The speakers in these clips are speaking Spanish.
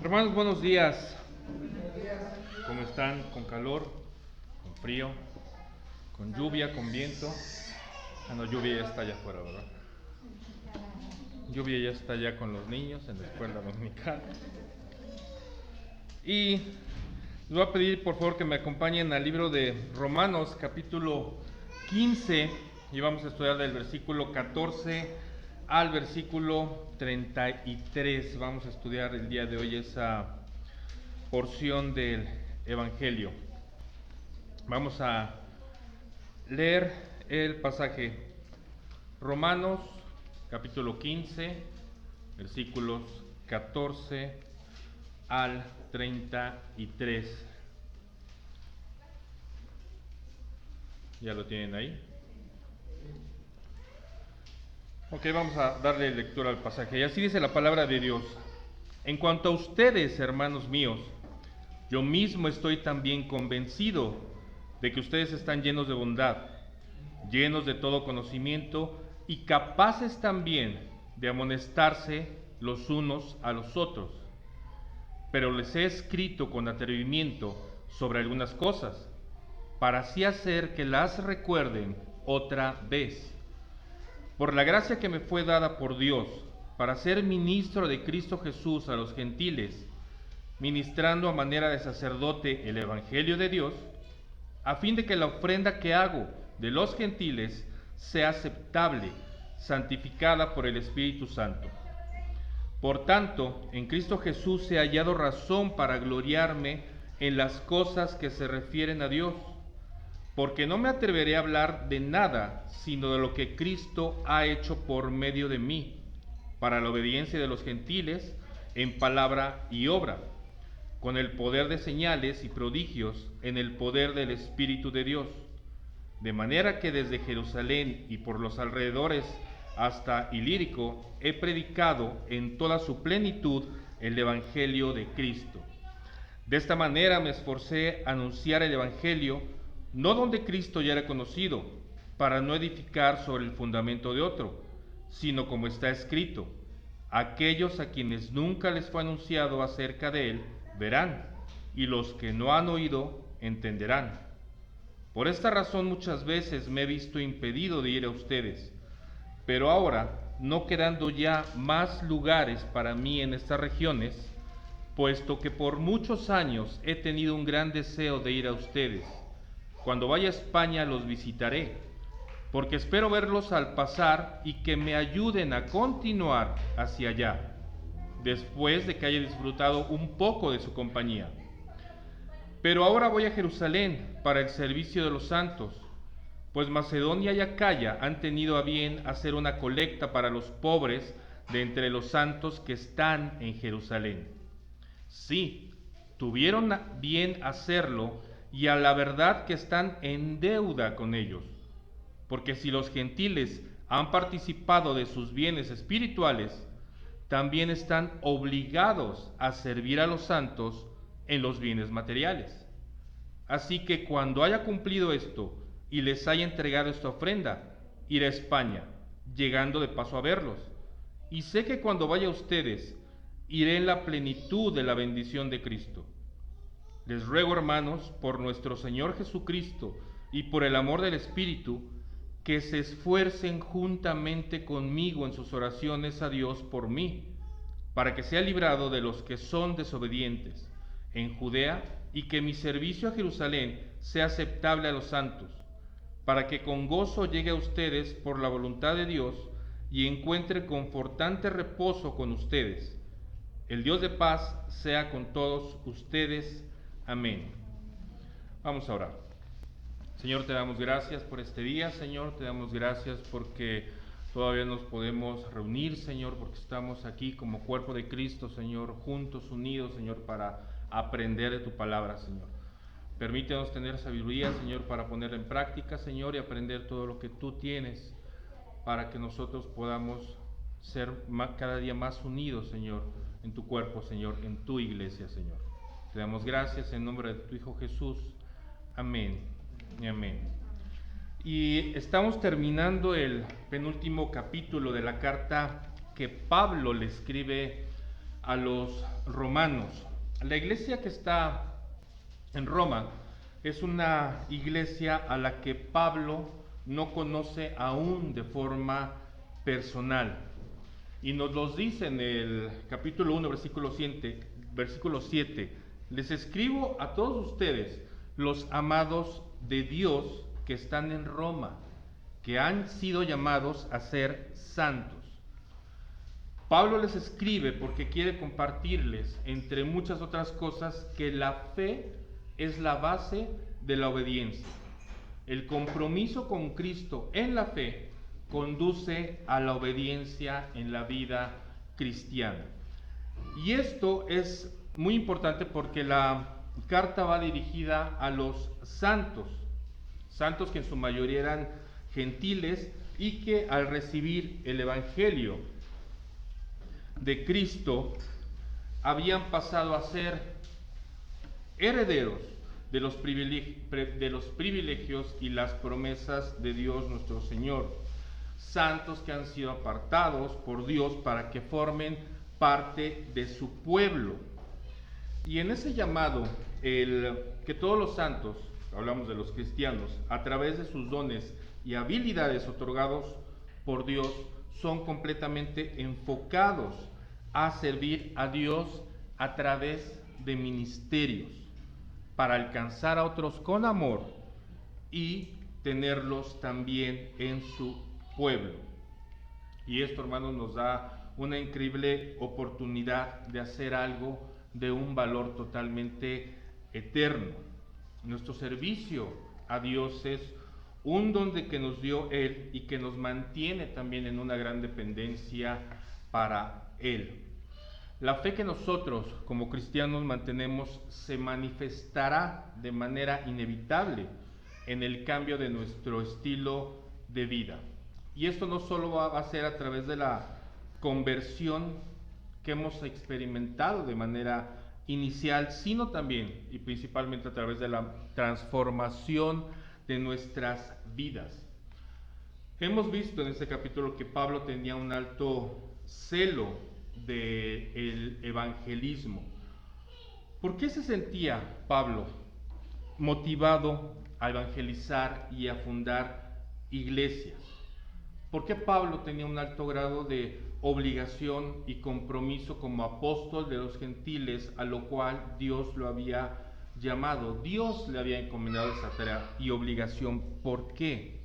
Hermanos, buenos días. ¿Cómo están? ¿Con calor? ¿Con frío? ¿Con lluvia? ¿Con viento? No, lluvia ya está allá afuera, ¿verdad? Lluvia ya está allá con los niños en la escuela dominical. Y les voy a pedir por favor que me acompañen al libro de Romanos, capítulo 15, y vamos a estudiar del versículo 14 al versículo 33. Vamos a estudiar el día de hoy esa porción del Evangelio. Vamos a leer el pasaje Romanos capítulo 15, versículos 14 al 33. ¿Ya lo tienen ahí? Ok, vamos a darle lectura al pasaje. Y así dice la palabra de Dios. En cuanto a ustedes, hermanos míos, yo mismo estoy también convencido de que ustedes están llenos de bondad, llenos de todo conocimiento y capaces también de amonestarse los unos a los otros. Pero les he escrito con atrevimiento sobre algunas cosas, para así hacer que las recuerden otra vez. Por la gracia que me fue dada por Dios, para ser ministro de Cristo Jesús a los gentiles, ministrando a manera de sacerdote el Evangelio de Dios, a fin de que la ofrenda que hago de los gentiles sea aceptable, santificada por el Espíritu Santo. Por tanto, en Cristo Jesús he hallado razón para gloriarme en las cosas que se refieren a Dios, porque no me atreveré a hablar de nada sino de lo que Cristo ha hecho por medio de mí, para la obediencia de los gentiles en palabra y obra, con el poder de señales y prodigios en el poder del Espíritu de Dios, de manera que desde Jerusalén y por los alrededores hasta Ilírico he predicado en toda su plenitud el Evangelio de Cristo. De esta manera me esforcé a anunciar el Evangelio, no donde Cristo ya era conocido, para no edificar sobre el fundamento de otro, sino como está escrito: aquellos a quienes nunca les fue anunciado acerca de él, verán, y los que no han oído, entenderán. Por esta razón muchas veces me he visto impedido de ir a ustedes, pero ahora, no quedando ya más lugares para mí en estas regiones, puesto que por muchos años he tenido un gran deseo de ir a ustedes, cuando vaya a España los visitaré, porque espero verlos al pasar y que me ayuden a continuar hacia allá, después de que haya disfrutado un poco de su compañía. Pero ahora voy a Jerusalén para el servicio de los santos, pues Macedonia y Acaya han tenido a bien hacer una colecta para los pobres de entre los santos que están en Jerusalén. Sí, tuvieron bien hacerlo, y a la verdad que están en deuda con ellos, porque si los gentiles han participado de sus bienes espirituales, también están obligados a servir a los santos en los bienes materiales. Así que cuando haya cumplido esto y les haya entregado esta ofrenda, iré a España, llegando de paso a verlos. Y sé que cuando vaya a ustedes, iré en la plenitud de la bendición de Cristo. Les ruego, hermanos, por nuestro Señor Jesucristo y por el amor del Espíritu, que se esfuercen juntamente conmigo en sus oraciones a Dios por mí, para que sea librado de los que son desobedientes en Judea, y que mi servicio a Jerusalén sea aceptable a los santos, para que con gozo llegue a ustedes por la voluntad de Dios y encuentre confortante reposo con ustedes. El Dios de paz sea con todos ustedes. Amén. Vamos a orar. Señor, te damos gracias por este día, Señor, te damos gracias porque todavía nos podemos reunir, Señor, porque estamos aquí como cuerpo de Cristo, Señor, juntos, unidos, Señor, para aprender de tu palabra, Señor. Permítenos tener sabiduría, Señor, para ponerla en práctica, Señor, y aprender todo lo que tú tienes para que nosotros podamos ser cada día más unidos, Señor, en tu cuerpo, Señor, en tu iglesia, Señor. Te damos gracias en nombre de tu Hijo Jesús. Amén y amén. Y estamos terminando el penúltimo capítulo de la carta que Pablo le escribe a los romanos. La iglesia que está en Roma es una iglesia a la que Pablo no conoce aún de forma personal. Y nos los dice en el capítulo 1, versículo 7. Les escribo a todos ustedes, los amados de Dios que están en Roma, que han sido llamados a ser santos. Pablo les escribe porque quiere compartirles, entre muchas otras cosas, que la fe es la base de la obediencia. El compromiso con Cristo en la fe conduce a la obediencia en la vida cristiana. Y esto es muy importante porque la carta va dirigida a los santos, santos que en su mayoría eran gentiles y que al recibir el Evangelio de Cristo habían pasado a ser herederos de los privilegios y las promesas de Dios nuestro Señor. Santos que han sido apartados por Dios para que formen parte de su pueblo. Y en ese llamado, que todos los santos, hablamos de los cristianos, a través de sus dones y habilidades otorgados por Dios, son completamente enfocados a servir a Dios a través de ministerios, para alcanzar a otros con amor y tenerlos también en su pueblo. Y esto, hermanos, nos da una increíble oportunidad de hacer algo de un valor totalmente eterno. Nuestro servicio a Dios es un don que nos dio Él y que nos mantiene también en una gran dependencia para Él. La fe que nosotros como cristianos mantenemos se manifestará de manera inevitable en el cambio de nuestro estilo de vida. Y esto no solo va a ser a través de la conversión que hemos experimentado de manera inicial, sino también y principalmente a través de la transformación de nuestras vidas. Hemos visto en este capítulo que Pablo tenía un alto celo del evangelismo. ¿Por qué se sentía Pablo motivado a evangelizar y a fundar iglesias? ¿Por qué Pablo tenía un alto grado de obligación y compromiso como apóstol de los gentiles, a lo cual Dios lo había llamado? Dios le había encomendado esa tarea y obligación. ¿Por qué?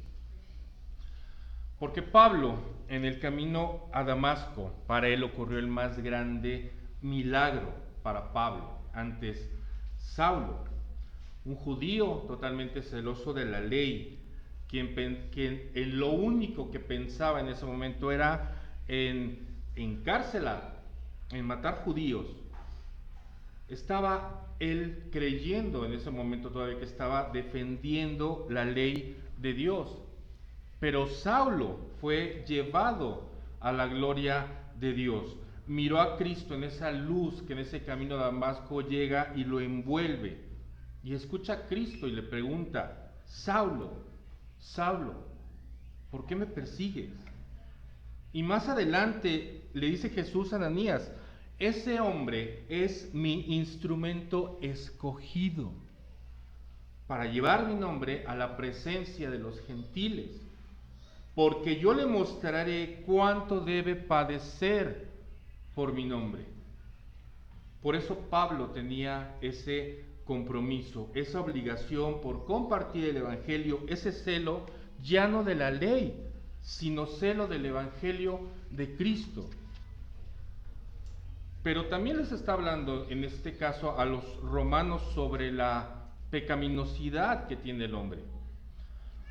Porque Pablo, en el camino a Damasco, para él ocurrió el más grande milagro para Pablo. Antes, Saulo, un judío totalmente celoso de la ley, quien en lo único que pensaba en ese momento era en encarcelar, en matar judíos. Estaba él creyendo en ese momento todavía que estaba defendiendo la ley de Dios. Pero Saulo fue llevado a la gloria de Dios. Miró a Cristo en esa luz que en ese camino a Damasco llega y lo envuelve. Y escucha a Cristo y le pregunta: Saulo, Saulo, ¿por qué me persigues? Y más adelante le dice Jesús a Ananías: ese hombre es mi instrumento escogido para llevar mi nombre a la presencia de los gentiles, porque yo le mostraré cuánto debe padecer por mi nombre. Por eso Pablo tenía ese compromiso, esa obligación por compartir el Evangelio, ese celo ya no de la ley, sino celo del Evangelio de Cristo. Pero también les está hablando en este caso a los romanos sobre la pecaminosidad que tiene el hombre.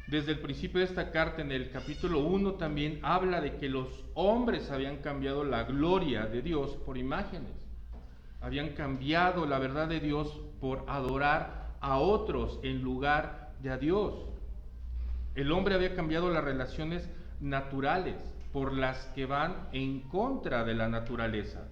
Desde el principio de esta carta, en el capítulo 1, también habla de que los hombres habían cambiado la gloria de Dios por imágenes. Habían cambiado la verdad de Dios por adorar a otros en lugar de a Dios. El hombre había cambiado las relaciones naturales por las que van en contra de la naturaleza.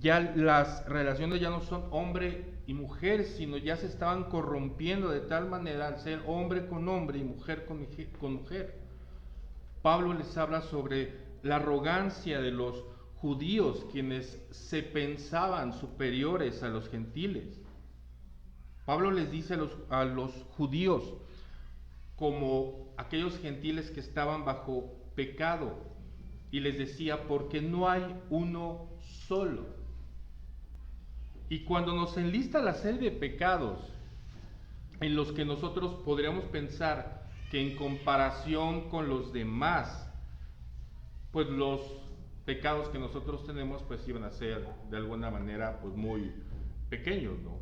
Ya las relaciones ya no son hombre y mujer, sino ya se estaban corrompiendo de tal manera al ser hombre con hombre y mujer con mujer. Pablo les habla sobre la arrogancia de los judíos quienes se pensaban superiores a los gentiles. Pablo les dice a los judíos como aquellos gentiles que estaban bajo pecado, y les decía, porque no hay uno solo. Y cuando nos enlista la serie de pecados en los que nosotros podríamos pensar que en comparación con los demás, pues los pecados que nosotros tenemos pues iban a ser de alguna manera pues muy pequeños, ¿no?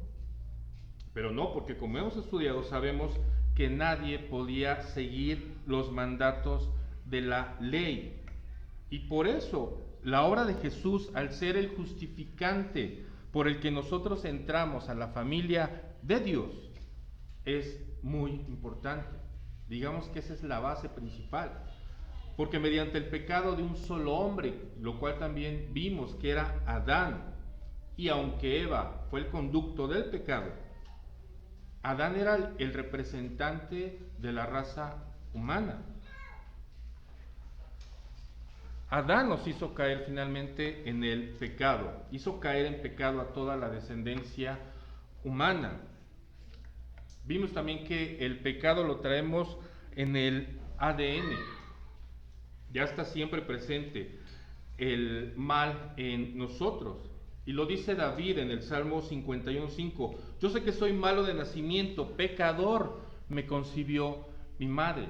Pero no, porque como hemos estudiado sabemos que nadie podía seguir los mandatos de la ley. Y por eso la obra de Jesús, al ser el justificante por el que nosotros entramos a la familia de Dios, es muy importante. Digamos que esa es la base principal. Porque mediante el pecado de un solo hombre, lo cual también vimos que era Adán, y aunque Eva fue el conducto del pecado, Adán era el representante de la raza humana. Adán nos hizo caer finalmente en el pecado, hizo caer en pecado a toda la descendencia humana. Vimos también que el pecado lo traemos en el ADN, ya está siempre presente el mal en nosotros. Y lo dice David en el Salmo 51:5, yo sé que soy malo de nacimiento, pecador me concibió mi madre.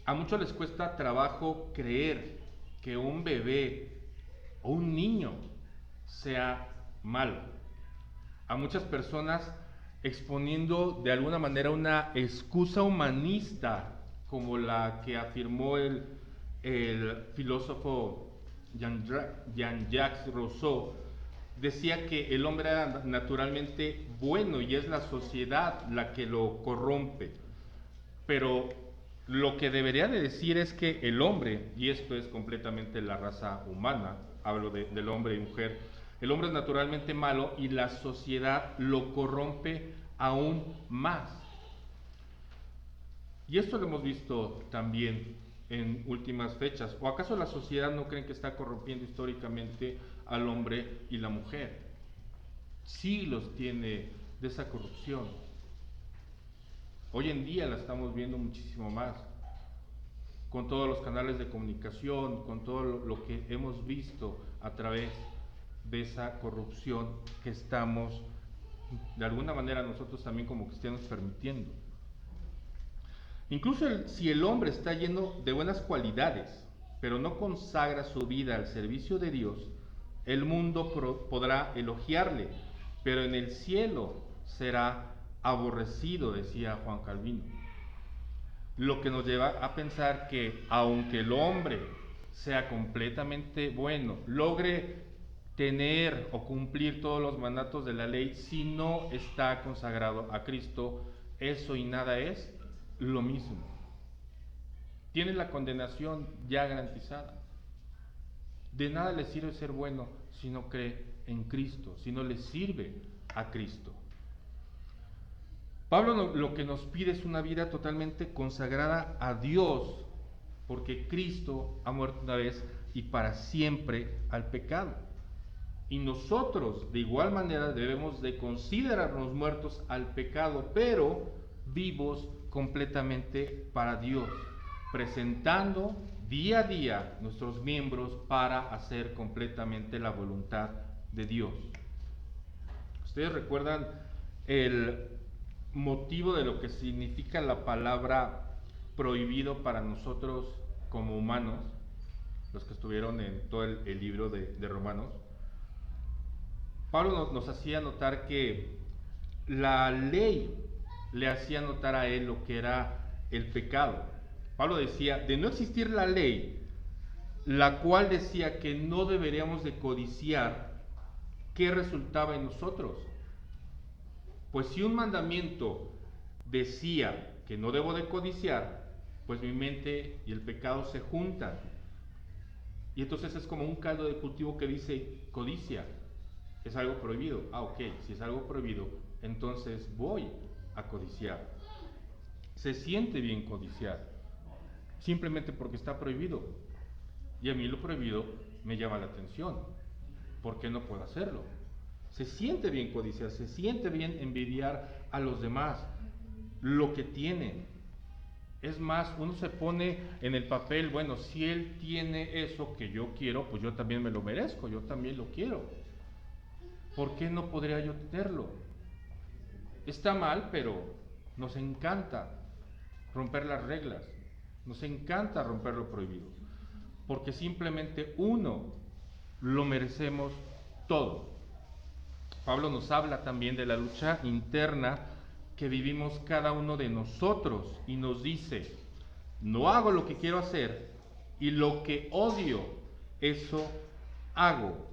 A muchos les cuesta trabajo creer que un bebé o un niño sea malo. A muchas personas exponiendo de alguna manera una excusa humanista como la que afirmó el filósofo Jean-Jacques Rousseau. Decía que el hombre era naturalmente bueno y es la sociedad la que lo corrompe. Pero lo que debería de decir es que el hombre, y esto es completamente la raza humana, hablo del hombre y mujer, el hombre es naturalmente malo y la sociedad lo corrompe aún más. Y esto lo hemos visto también en últimas fechas. ¿O acaso la sociedad no creen que está corrompiendo históricamente al hombre y la mujer? Siglos tiene de esa corrupción. Hoy en día la estamos viendo muchísimo más, con todos los canales de comunicación, con todo lo que hemos visto a través de esa corrupción que estamos, de alguna manera, nosotros también como cristianos permitiendo. Incluso si el hombre está lleno de buenas cualidades, pero no consagra su vida al servicio de Dios, el mundo podrá elogiarle, pero en el cielo será aborrecido, decía Juan Calvino. Lo que nos lleva a pensar que aunque el hombre sea completamente bueno, logre tener o cumplir todos los mandatos de la ley, si no está consagrado a Cristo, eso y nada es lo mismo. Tiene la condenación ya garantizada. De nada le sirve ser bueno si no cree en Cristo, si no le sirve a Cristo. Pablo lo que nos pide es una vida totalmente consagrada a Dios, porque Cristo ha muerto una vez y para siempre al pecado. Y nosotros de igual manera debemos de considerarnos muertos al pecado, pero vivos completamente para Dios, presentando día a día nuestros miembros para hacer completamente la voluntad de Dios. ¿Ustedes recuerdan el motivo de lo que significa la palabra prohibido para nosotros como humanos, los que estuvieron en todo el libro de Romanos? Pablo nos hacía notar que la ley le hacía notar a él lo que era el pecado. Pablo decía, de no existir la ley, la cual decía que no deberíamos de codiciar, ¿qué resultaba en nosotros? Pues si un mandamiento decía que no debo de codiciar, pues mi mente y el pecado se juntan. Y entonces es como un caldo de cultivo que dice codicia. Es algo prohibido. Ok, si es algo prohibido, entonces voy a codiciar. Se siente bien codiciar, simplemente porque está prohibido. Y a mí lo prohibido me llama la atención. ¿Por qué no puedo hacerlo? Se siente bien codiciar, se siente bien envidiar a los demás, lo que tienen. Es más, uno se pone en el papel, bueno, si él tiene eso que yo quiero, pues yo también me lo merezco, yo también lo quiero. ¿Por qué no podría yo tenerlo? Está mal, pero nos encanta romper las reglas, nos encanta romper lo prohibido, porque simplemente uno lo merecemos todo. Pablo nos habla también de la lucha interna que vivimos cada uno de nosotros y nos dice, no hago lo que quiero hacer y lo que odio, eso hago,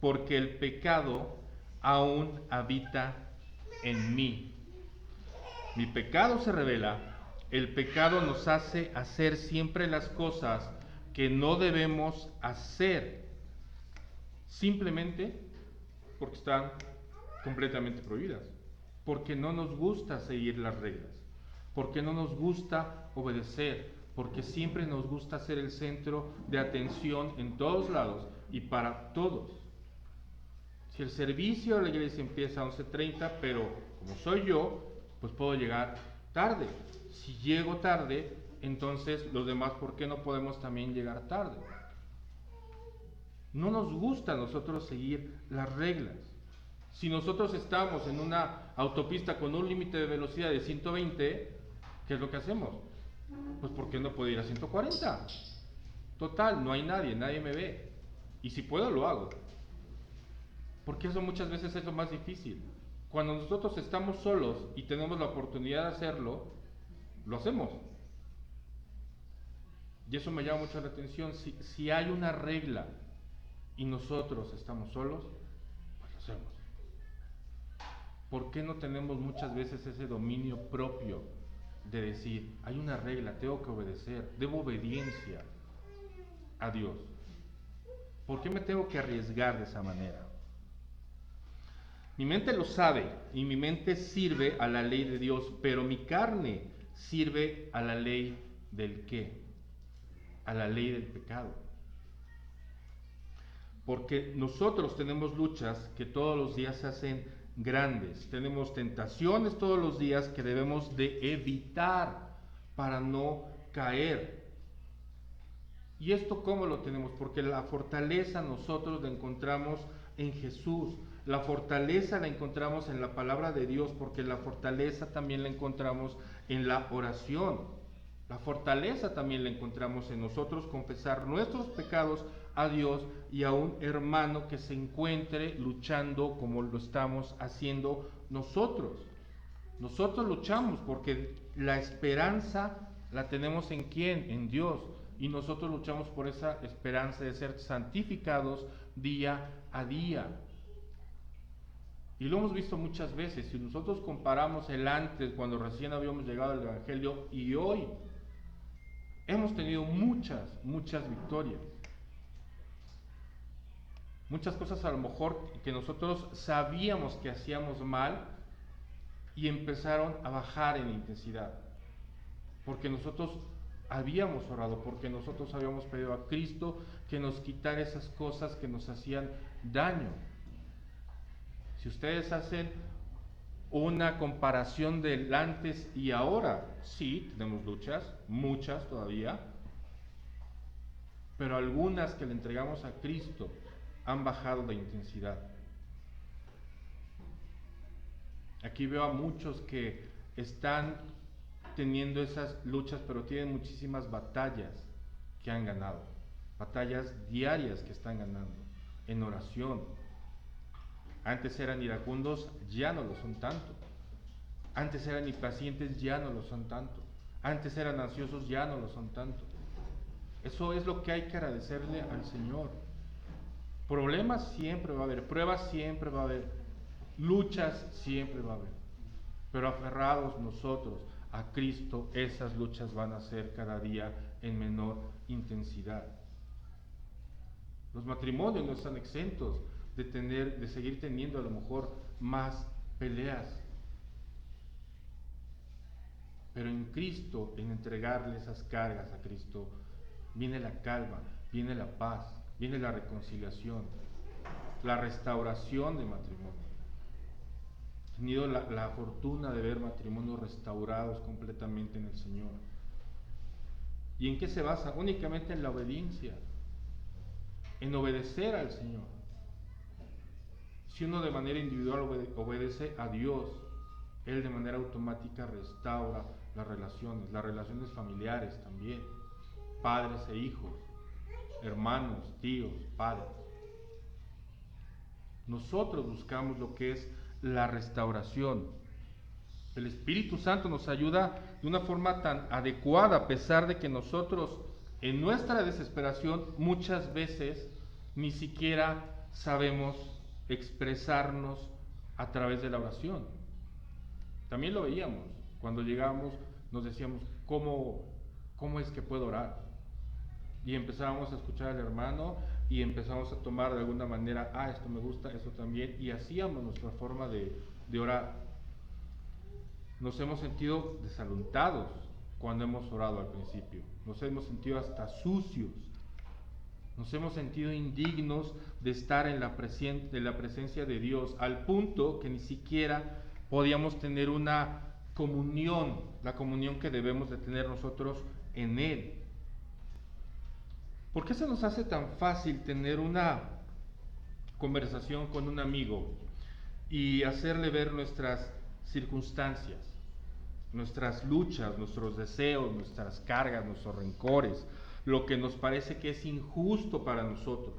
porque el pecado aún habita en mí. Mi pecado se revela, el pecado nos hace hacer siempre las cosas que no debemos hacer, simplemente porque están completamente prohibidas, porque no nos gusta seguir las reglas, porque no nos gusta obedecer, porque siempre nos gusta ser el centro de atención en todos lados y para todos. Si el servicio de la iglesia empieza a 11:30, pero como soy yo, pues puedo llegar tarde. Si llego tarde, entonces los demás, ¿por qué no podemos también llegar tarde? No nos gusta a nosotros seguir las reglas. Si nosotros estamos en una autopista con un límite de velocidad de 120, ¿qué es lo que hacemos? Pues ¿por qué no puedo ir a 140? Total, no hay nadie, nadie me ve. Y si puedo, lo hago. Porque eso muchas veces es lo más difícil. Cuando nosotros estamos solos y tenemos la oportunidad de hacerlo, lo hacemos. Y eso me llama mucho la atención. Si hay una regla y nosotros estamos solos, pues lo hacemos. ¿Por qué no tenemos muchas veces ese dominio propio de decir, hay una regla, tengo que obedecer, debo obediencia a Dios? ¿Por qué me tengo que arriesgar de esa manera? Mi mente lo sabe y mi mente sirve a la ley de Dios, pero mi carne sirve a la ley del ¿qué? A la ley del pecado. Porque nosotros tenemos luchas que todos los días se hacen grandes, tenemos tentaciones todos los días que debemos de evitar para no caer. ¿Y esto cómo lo tenemos? Porque la fortaleza nosotros la encontramos en Jesús. La fortaleza la encontramos en la palabra de Dios, porque la fortaleza también la encontramos en la oración. La fortaleza también la encontramos en nosotros confesar nuestros pecados a Dios y a un hermano que se encuentre luchando como lo estamos haciendo nosotros. Nosotros luchamos porque la esperanza la tenemos en ¿quién? En Dios. Y nosotros luchamos por esa esperanza de ser santificados día a día. Y lo hemos visto muchas veces. Si nosotros comparamos el antes, cuando recién habíamos llegado al Evangelio, y hoy, hemos tenido muchas victorias. Muchas cosas a lo mejor que nosotros sabíamos que hacíamos mal y empezaron a bajar en intensidad. Porque nosotros habíamos orado, porque nosotros habíamos pedido a Cristo que nos quitara esas cosas que nos hacían daño. Si ustedes hacen una comparación del antes y ahora, sí, tenemos luchas, muchas todavía, pero algunas que le entregamos a Cristo han bajado la intensidad. Aquí veo a muchos que están teniendo esas luchas, pero tienen muchísimas batallas que han ganado, batallas diarias que están ganando en oración. Antes eran iracundos, ya no lo son tanto. Antes eran impacientes, ya no lo son tanto. Antes eran ansiosos, ya no lo son tanto. Eso es lo que hay que agradecerle al Señor. Problemas siempre va a haber, pruebas siempre va a haber, luchas siempre va a haber. Pero aferrados nosotros a Cristo, esas luchas van a ser cada día en menor intensidad. Los matrimonios no están exentos de seguir teniendo a lo mejor más peleas. Pero en Cristo, en entregarle esas cargas a Cristo, viene la calma, viene la paz, viene la reconciliación, la restauración de matrimonio. He tenido la fortuna de ver matrimonios restaurados completamente en el Señor. ¿Y en qué se basa? Únicamente en la obediencia, en obedecer al Señor. Si uno de manera individual obedece a Dios, Él de manera automática restaura las relaciones familiares también, padres e hijos, hermanos, tíos, padres. Nosotros buscamos lo que es la restauración. El Espíritu Santo nos ayuda de una forma tan adecuada, a pesar de que nosotros en nuestra desesperación muchas veces ni siquiera sabemos expresarnos a través de la oración. También lo veíamos, cuando llegamos nos decíamos, ¿cómo es que puedo orar? Y empezábamos a escuchar al hermano y empezamos a tomar de alguna manera, esto me gusta, esto también, y hacíamos nuestra forma de orar. Nos hemos sentido desalentados cuando hemos orado al principio, nos hemos sentido hasta sucios, nos hemos sentido indignos de estar en la presencia de Dios, al punto que ni siquiera podíamos tener una comunión, la comunión que debemos de tener nosotros en Él. ¿Por qué se nos hace tan fácil tener una conversación con un amigo y hacerle ver nuestras circunstancias, nuestras luchas, nuestros deseos, nuestras cargas, nuestros rencores, lo que nos parece que es injusto para nosotros?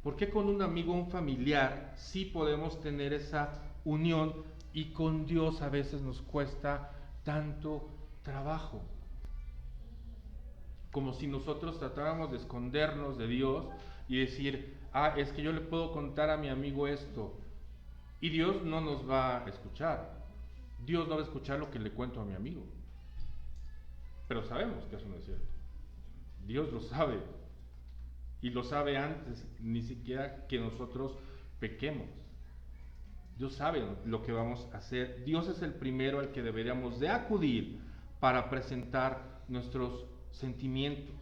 ¿Por qué con un amigo o un familiar sí podemos tener esa unión y con Dios a veces nos cuesta tanto trabajo? Como si nosotros tratáramos de escondernos de Dios y decir, es que yo le puedo contar a mi amigo esto, y Dios no nos va a escuchar. Dios no va a escuchar lo que le cuento a mi amigo. Pero sabemos que eso no es cierto. Dios lo sabe, y lo sabe antes ni siquiera que nosotros pequemos. Dios sabe lo que vamos a hacer. Dios es el primero al que deberíamos de acudir para presentar nuestros sentimientos.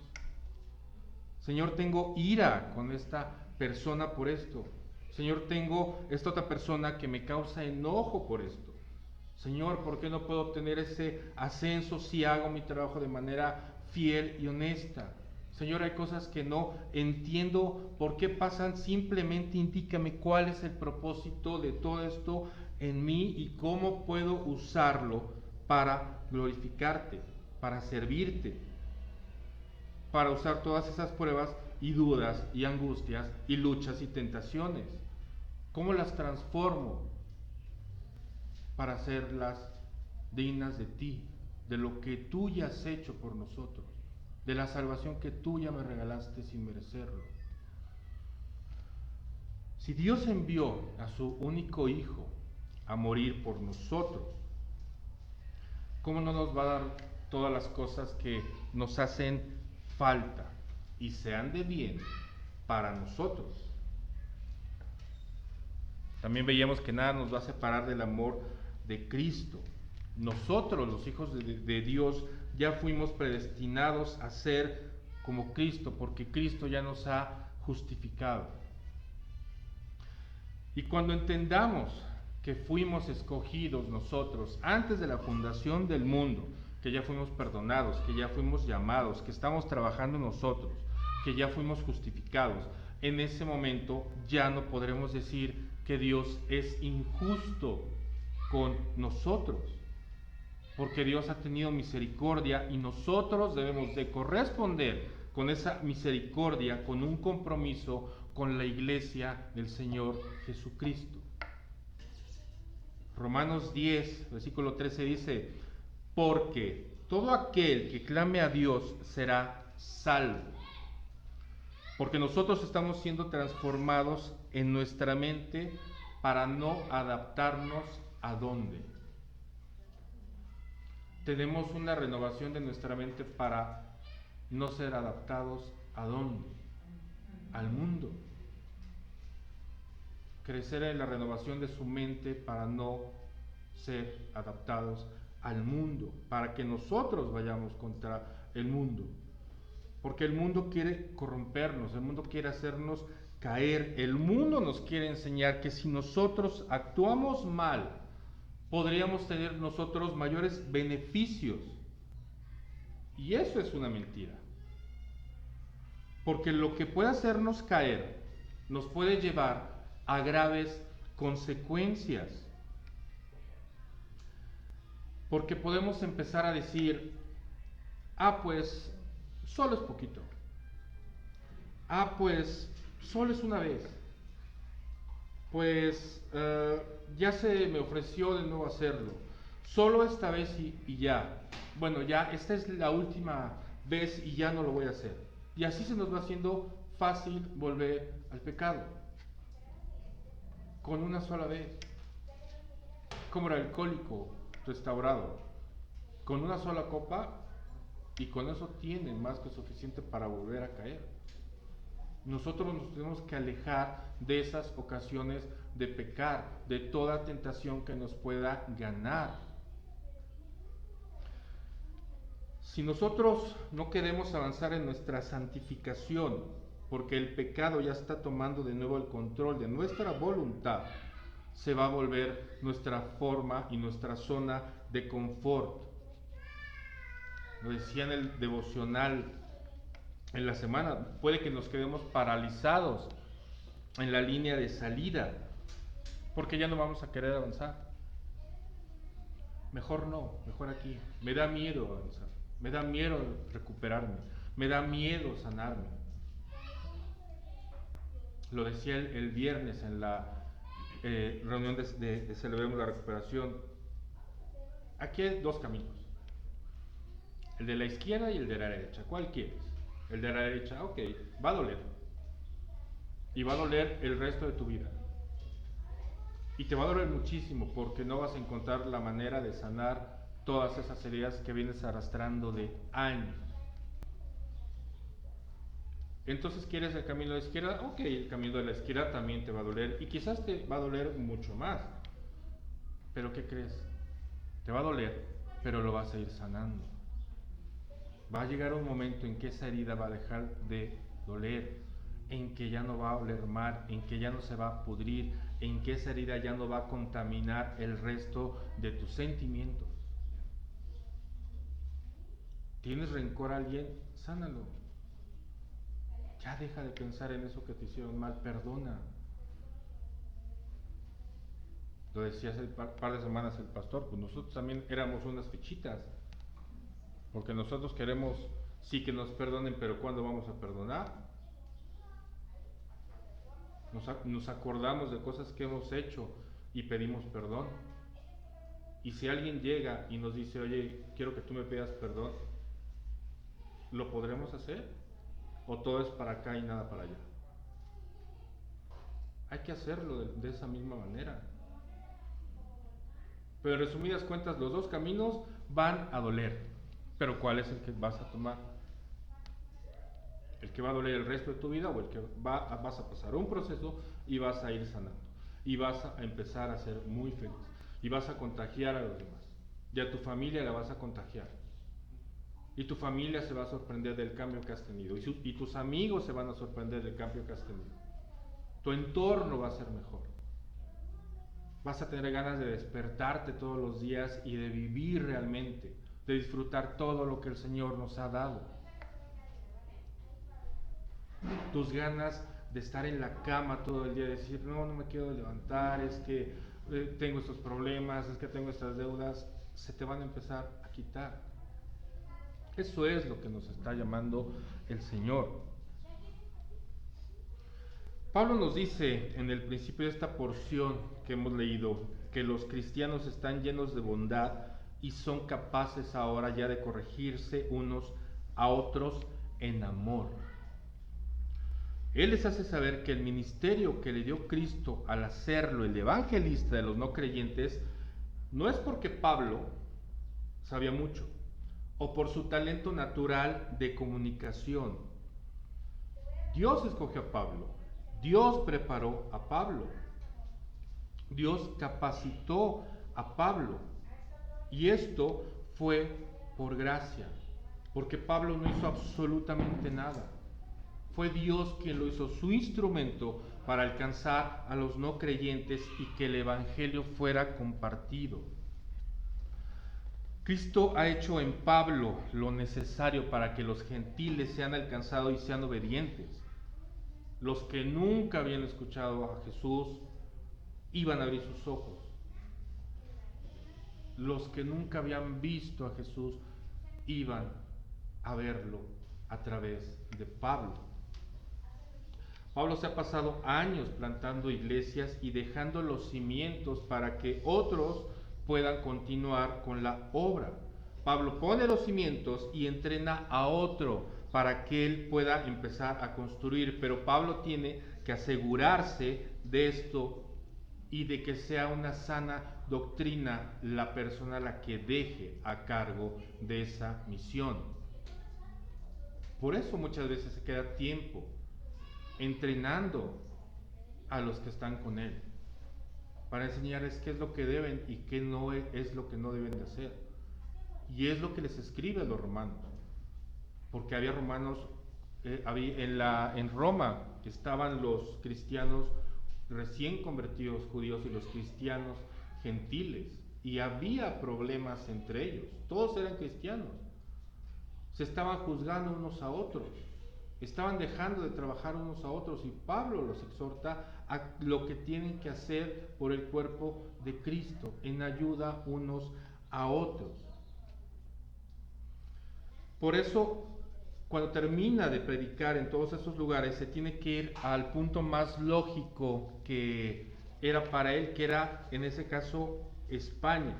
Señor, tengo ira con esta persona por esto. Señor, tengo esta otra persona que me causa enojo por esto. Señor, ¿por qué no puedo obtener ese ascenso si hago mi trabajo de manera fiel y honesta? Señor, hay cosas que no entiendo por qué pasan, simplemente indícame cuál es el propósito de todo esto en mí y cómo puedo usarlo para glorificarte, para servirte, para usar todas esas pruebas y dudas y angustias y luchas y tentaciones. ¿Cómo las transformo para hacerlas dignas de ti, de lo que tú ya has hecho por nosotros, de la salvación que tú ya me regalaste sin merecerlo? Si Dios envió a su único Hijo a morir por nosotros, ¿cómo no nos va a dar todas las cosas que nos hacen falta y sean de bien para nosotros? También veíamos que nada nos va a separar del amor de Cristo. Nosotros, los hijos de Dios, ya fuimos predestinados a ser como Cristo, porque Cristo ya nos ha justificado. Y cuando entendamos que fuimos escogidos nosotros antes de la fundación del mundo, que ya fuimos perdonados, que ya fuimos llamados, que estamos trabajando nosotros, que ya fuimos justificados, en ese momento ya no podremos decir que Dios es injusto con nosotros, porque Dios ha tenido misericordia y nosotros debemos de corresponder con esa misericordia, con un compromiso con la iglesia del Señor Jesucristo. Romanos 10, versículo 13 dice, porque todo aquel que clame a Dios será salvo. Porque nosotros estamos siendo transformados en nuestra mente para no adaptarnos a dónde. Tenemos una renovación de nuestra mente para no ser adaptados a dónde, al mundo. Crecer en la renovación de su mente para no ser adaptados al mundo, para que nosotros vayamos contra el mundo. Porque el mundo quiere corrompernos, el mundo quiere hacernos caer, el mundo nos quiere enseñar que si nosotros actuamos mal, podríamos tener nosotros mayores beneficios. Y eso es una mentira. Porque lo que puede hacernos caer nos puede llevar a graves consecuencias. Porque podemos empezar a decir, pues solo es poquito. Pues solo es una vez. Pues ya se me ofreció de nuevo hacerlo. Solo esta vez y ya. Bueno, ya esta es la última vez y ya no lo voy a hacer. Y así se nos va haciendo fácil volver al pecado. Con una sola vez. Como el alcohólico restaurado. Con una sola copa y con eso tiene más que suficiente para volver a caer. Nosotros nos tenemos que alejar de esas ocasiones de pecar, de toda tentación que nos pueda ganar. Si nosotros no queremos avanzar en nuestra santificación, porque el pecado ya está tomando de nuevo el control de nuestra voluntad, se va a volver nuestra forma y nuestra zona de confort. Lo decía en el devocional en la semana, puede que nos quedemos paralizados en la línea de salida, porque ya no vamos a querer avanzar. Mejor no, mejor aquí. Me da miedo avanzar, me da miedo recuperarme, me da miedo sanarme. Lo decía el viernes en la reunión de Celebremos la Recuperación. Aquí hay dos caminos, el de la izquierda y el de la derecha. ¿Cuál quieres? El de la derecha, ok, va a doler. Y va a doler el resto de tu vida. Y te va a doler muchísimo porque no vas a encontrar la manera de sanar todas esas heridas que vienes arrastrando de años. Entonces, ¿quieres el camino de la izquierda? Ok, el camino de la izquierda también te va a doler y quizás te va a doler mucho más. Pero ¿qué crees? Te va a doler, pero lo vas a ir sanando. Va a llegar un momento en que esa herida va a dejar de doler, en que ya no va a oler mal, en que ya no se va a pudrir, en que esa herida ya no va a contaminar el resto de tus sentimientos. ¿Tienes rencor a alguien? Sánalo. Ya deja de pensar en eso que te hicieron mal, perdona. Lo decía hace un par de semanas el pastor, pues nosotros también éramos unas fichitas, porque nosotros queremos sí que nos perdonen, pero ¿cuándo vamos a perdonar? Nos acordamos de cosas que hemos hecho y pedimos perdón. Y si alguien llega y nos dice, oye, quiero que tú me pidas perdón, ¿lo podremos hacer? ¿O todo es para acá y nada para allá? Hay que hacerlo de esa misma manera. Pero en resumidas cuentas, los dos caminos van a doler. Pero ¿cuál es el que vas a tomar? ¿El que va a doler el resto de tu vida o el que vas a pasar un proceso y vas a ir sanando? Y vas a empezar a ser muy feliz. Y vas a contagiar a los demás. Y a tu familia la vas a contagiar. Y tu familia se va a sorprender del cambio que has tenido. Y tus amigos se van a sorprender del cambio que has tenido. Tu entorno va a ser mejor. Vas a tener ganas de despertarte todos los días y de vivir realmente, de disfrutar todo lo que el Señor nos ha dado. Tus ganas de estar en la cama todo el día, de decir, no me quiero levantar, es que tengo estos problemas, es que tengo estas deudas, se te van a empezar a quitar. Eso es lo que nos está llamando el Señor. Pablo nos dice en el principio de esta porción que hemos leído que los cristianos están llenos de bondad y son capaces ahora ya de corregirse unos a otros en amor. Él les hace saber que el ministerio que le dio Cristo al hacerlo el evangelista de los no creyentes no es porque Pablo sabía mucho o por su talento natural de comunicación. Dios escogió a Pablo, Dios preparó a Pablo, Dios capacitó a Pablo, y esto fue por gracia, porque Pablo no hizo absolutamente nada. Fue Dios quien lo hizo su instrumento para alcanzar a los no creyentes y que el Evangelio fuera compartido. Cristo ha hecho en Pablo lo necesario para que los gentiles sean alcanzados y sean obedientes. Los que nunca habían escuchado a Jesús iban a abrir sus ojos. Los que nunca habían visto a Jesús iban a verlo a través de Pablo. Pablo se ha pasado años plantando iglesias y dejando los cimientos para que otros puedan continuar con la obra. Pablo pone los cimientos y entrena a otro para que él pueda empezar a construir, pero Pablo tiene que asegurarse de esto y de que sea una sana doctrina la persona a la que deje a cargo de esa misión. Por eso muchas veces se queda tiempo entrenando a los que están con él, para enseñarles qué es lo que deben y qué no es lo que no deben de hacer. Y es lo que les escribe a los romanos, porque había romanos, en Roma estaban los cristianos recién convertidos judíos y los cristianos gentiles, y había problemas entre ellos. Todos eran cristianos, se estaban juzgando unos a otros, estaban dejando de trabajar unos a otros, y Pablo los exhorta a lo que tienen que hacer por el cuerpo de Cristo, en ayuda unos a otros. Por eso, cuando termina de predicar en todos esos lugares, se tiene que ir al punto más lógico que era para él, que era en ese caso España.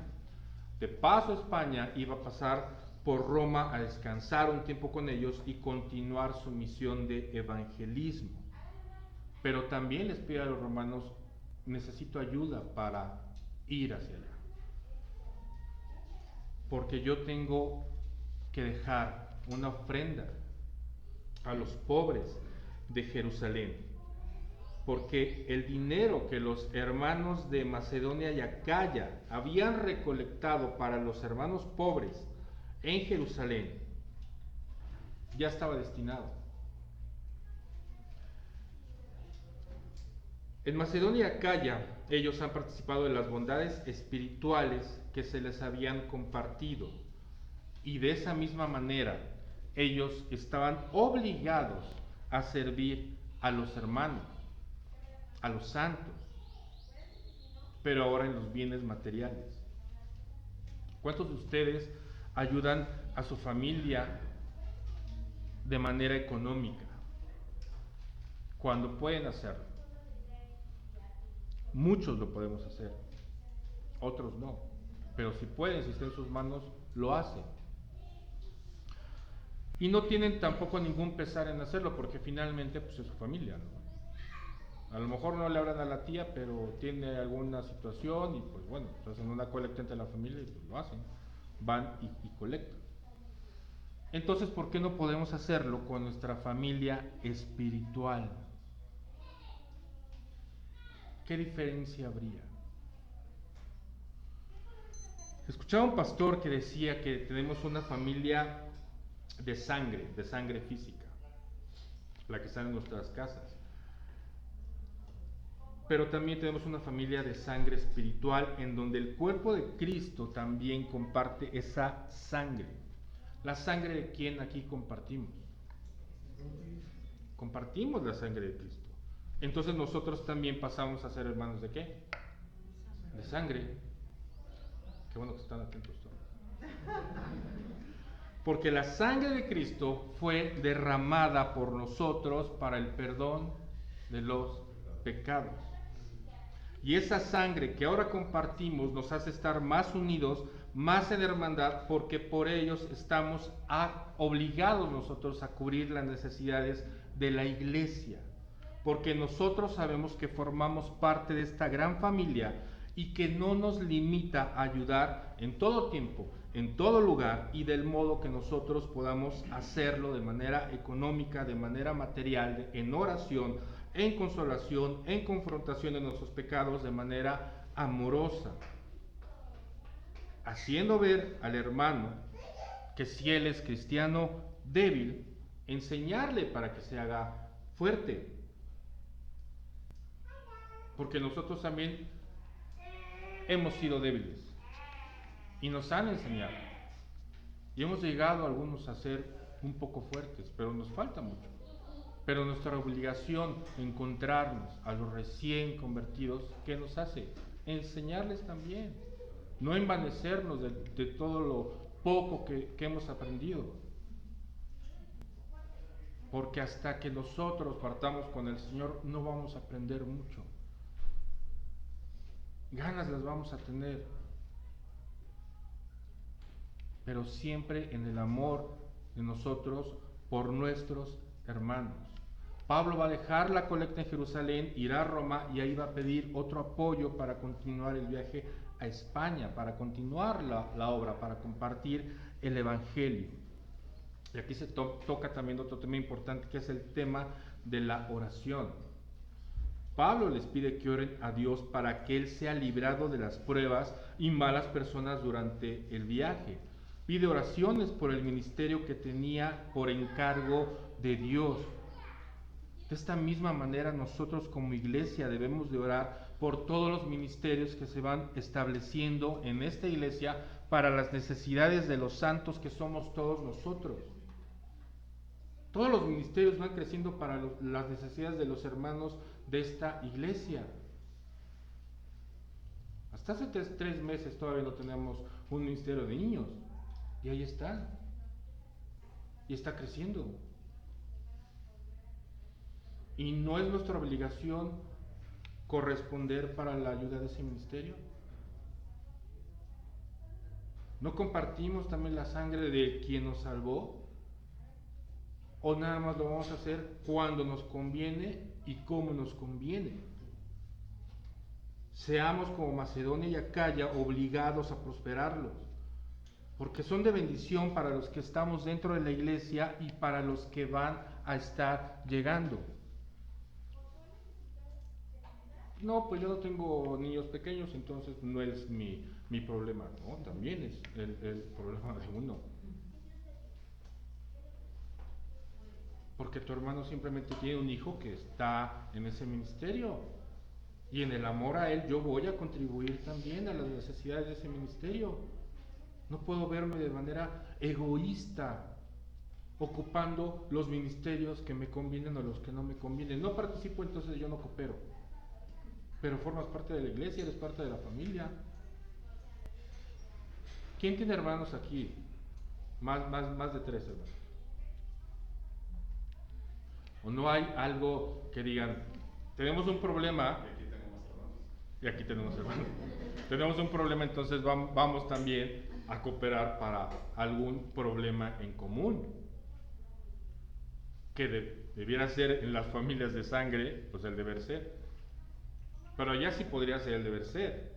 De paso a España iba a pasar por Roma a descansar un tiempo con ellos y continuar su misión de evangelismo. Pero también les pide a los romanos: necesito ayuda para ir hacia allá, porque yo tengo que dejar una ofrenda a los pobres de Jerusalén, porque el dinero que los hermanos de Macedonia y Acaya habían recolectado para los hermanos pobres en Jerusalén ya estaba destinado. En Macedonia y Acaya ellos han participado de las bondades espirituales que se les habían compartido, y de esa misma manera ellos estaban obligados a servir a los hermanos, a los santos, pero ahora en los bienes materiales. ¿Cuántos de ustedes ayudan a su familia de manera económica cuando pueden hacerlo? Muchos lo podemos hacer, otros no, pero si pueden, si está en sus manos, lo hacen. Y no tienen tampoco ningún pesar en hacerlo, porque finalmente pues es su familia, ¿no? A lo mejor no le hablan a la tía, pero tiene alguna situación y pues bueno, pues hacen una colecta entre la familia y pues lo hacen, van y colectan. Entonces, ¿por qué no podemos hacerlo con nuestra familia espiritual? ¿Qué diferencia habría? Escuchaba un pastor que decía que tenemos una familia de sangre física, la que está en nuestras casas, pero también tenemos una familia de sangre espiritual, en donde el cuerpo de Cristo también comparte esa sangre. ¿La sangre de quién aquí compartimos? Compartimos la sangre de Cristo. Entonces nosotros también pasamos a ser hermanos ¿de qué? De sangre. Qué bueno que están atentos todos. Porque la sangre de Cristo fue derramada por nosotros para el perdón de los pecados. Y esa sangre que ahora compartimos nos hace estar más unidos, más en hermandad, porque por ellos estamos obligados nosotros a cubrir las necesidades de la iglesia. Porque nosotros sabemos que formamos parte de esta gran familia y que no nos limita a ayudar en todo tiempo, en todo lugar y del modo que nosotros podamos hacerlo, de manera económica, de manera material, en oración, en consolación, en confrontación de nuestros pecados, de manera amorosa, haciendo ver al hermano que si él es cristiano débil, enseñarle para que se haga fuerte. Porque nosotros también hemos sido débiles y nos han enseñado. Y hemos llegado algunos a ser un poco fuertes, pero nos falta mucho. Pero nuestra obligación encontrarnos a los recién convertidos, ¿qué nos hace? Enseñarles también, no envanecernos de todo lo poco que hemos aprendido. Porque hasta que nosotros partamos con el Señor no vamos a aprender mucho. Ganas las vamos a tener, pero siempre en el amor de nosotros por nuestros hermanos. Pablo va a dejar la colecta en Jerusalén, irá a Roma y ahí va a pedir otro apoyo para continuar el viaje a España, para continuar la obra, para compartir el Evangelio. Y aquí se toca también otro tema importante, que es el tema de la oración. Pablo les pide que oren a Dios para que él sea librado de las pruebas y malas personas durante el viaje. Pide oraciones por el ministerio que tenía por encargo de Dios. De esta misma manera nosotros como iglesia debemos de orar por todos los ministerios que se van estableciendo en esta iglesia para las necesidades de los santos que somos todos nosotros. Todos los ministerios van creciendo para las necesidades de los hermanos de esta iglesia. Hasta hace tres meses todavía no tenemos un ministerio de niños. Y ahí está. Y está creciendo. ¿Y no es nuestra obligación corresponder para la ayuda de ese ministerio? ¿No compartimos también la sangre de quien nos salvó? ¿O nada más lo vamos a hacer cuando nos conviene y cómo nos conviene? Seamos como Macedonia y Acaya obligados a prosperarlos, porque son de bendición para los que estamos dentro de la iglesia y para los que van a estar llegando. No, pues yo no tengo niños pequeños, entonces no es mi problema. No, también es el problema de uno. Porque tu hermano simplemente tiene un hijo que está en ese ministerio. Y en el amor a él yo voy a contribuir también a las necesidades de ese ministerio. No puedo verme de manera egoísta ocupando los ministerios que me convienen o los que no me convienen. No participo, entonces yo no coopero. Pero formas parte de la iglesia, eres parte de la familia. ¿Quién tiene hermanos aquí? Más de 3 hermanos. ¿O no hay algo que digan, tenemos un problema? Y aquí tenemos hermanos. Tenemos un problema, entonces vamos también a cooperar para algún problema en común. Que debiera ser en las familias de sangre, pues el deber ser. Pero allá sí podría ser el deber ser.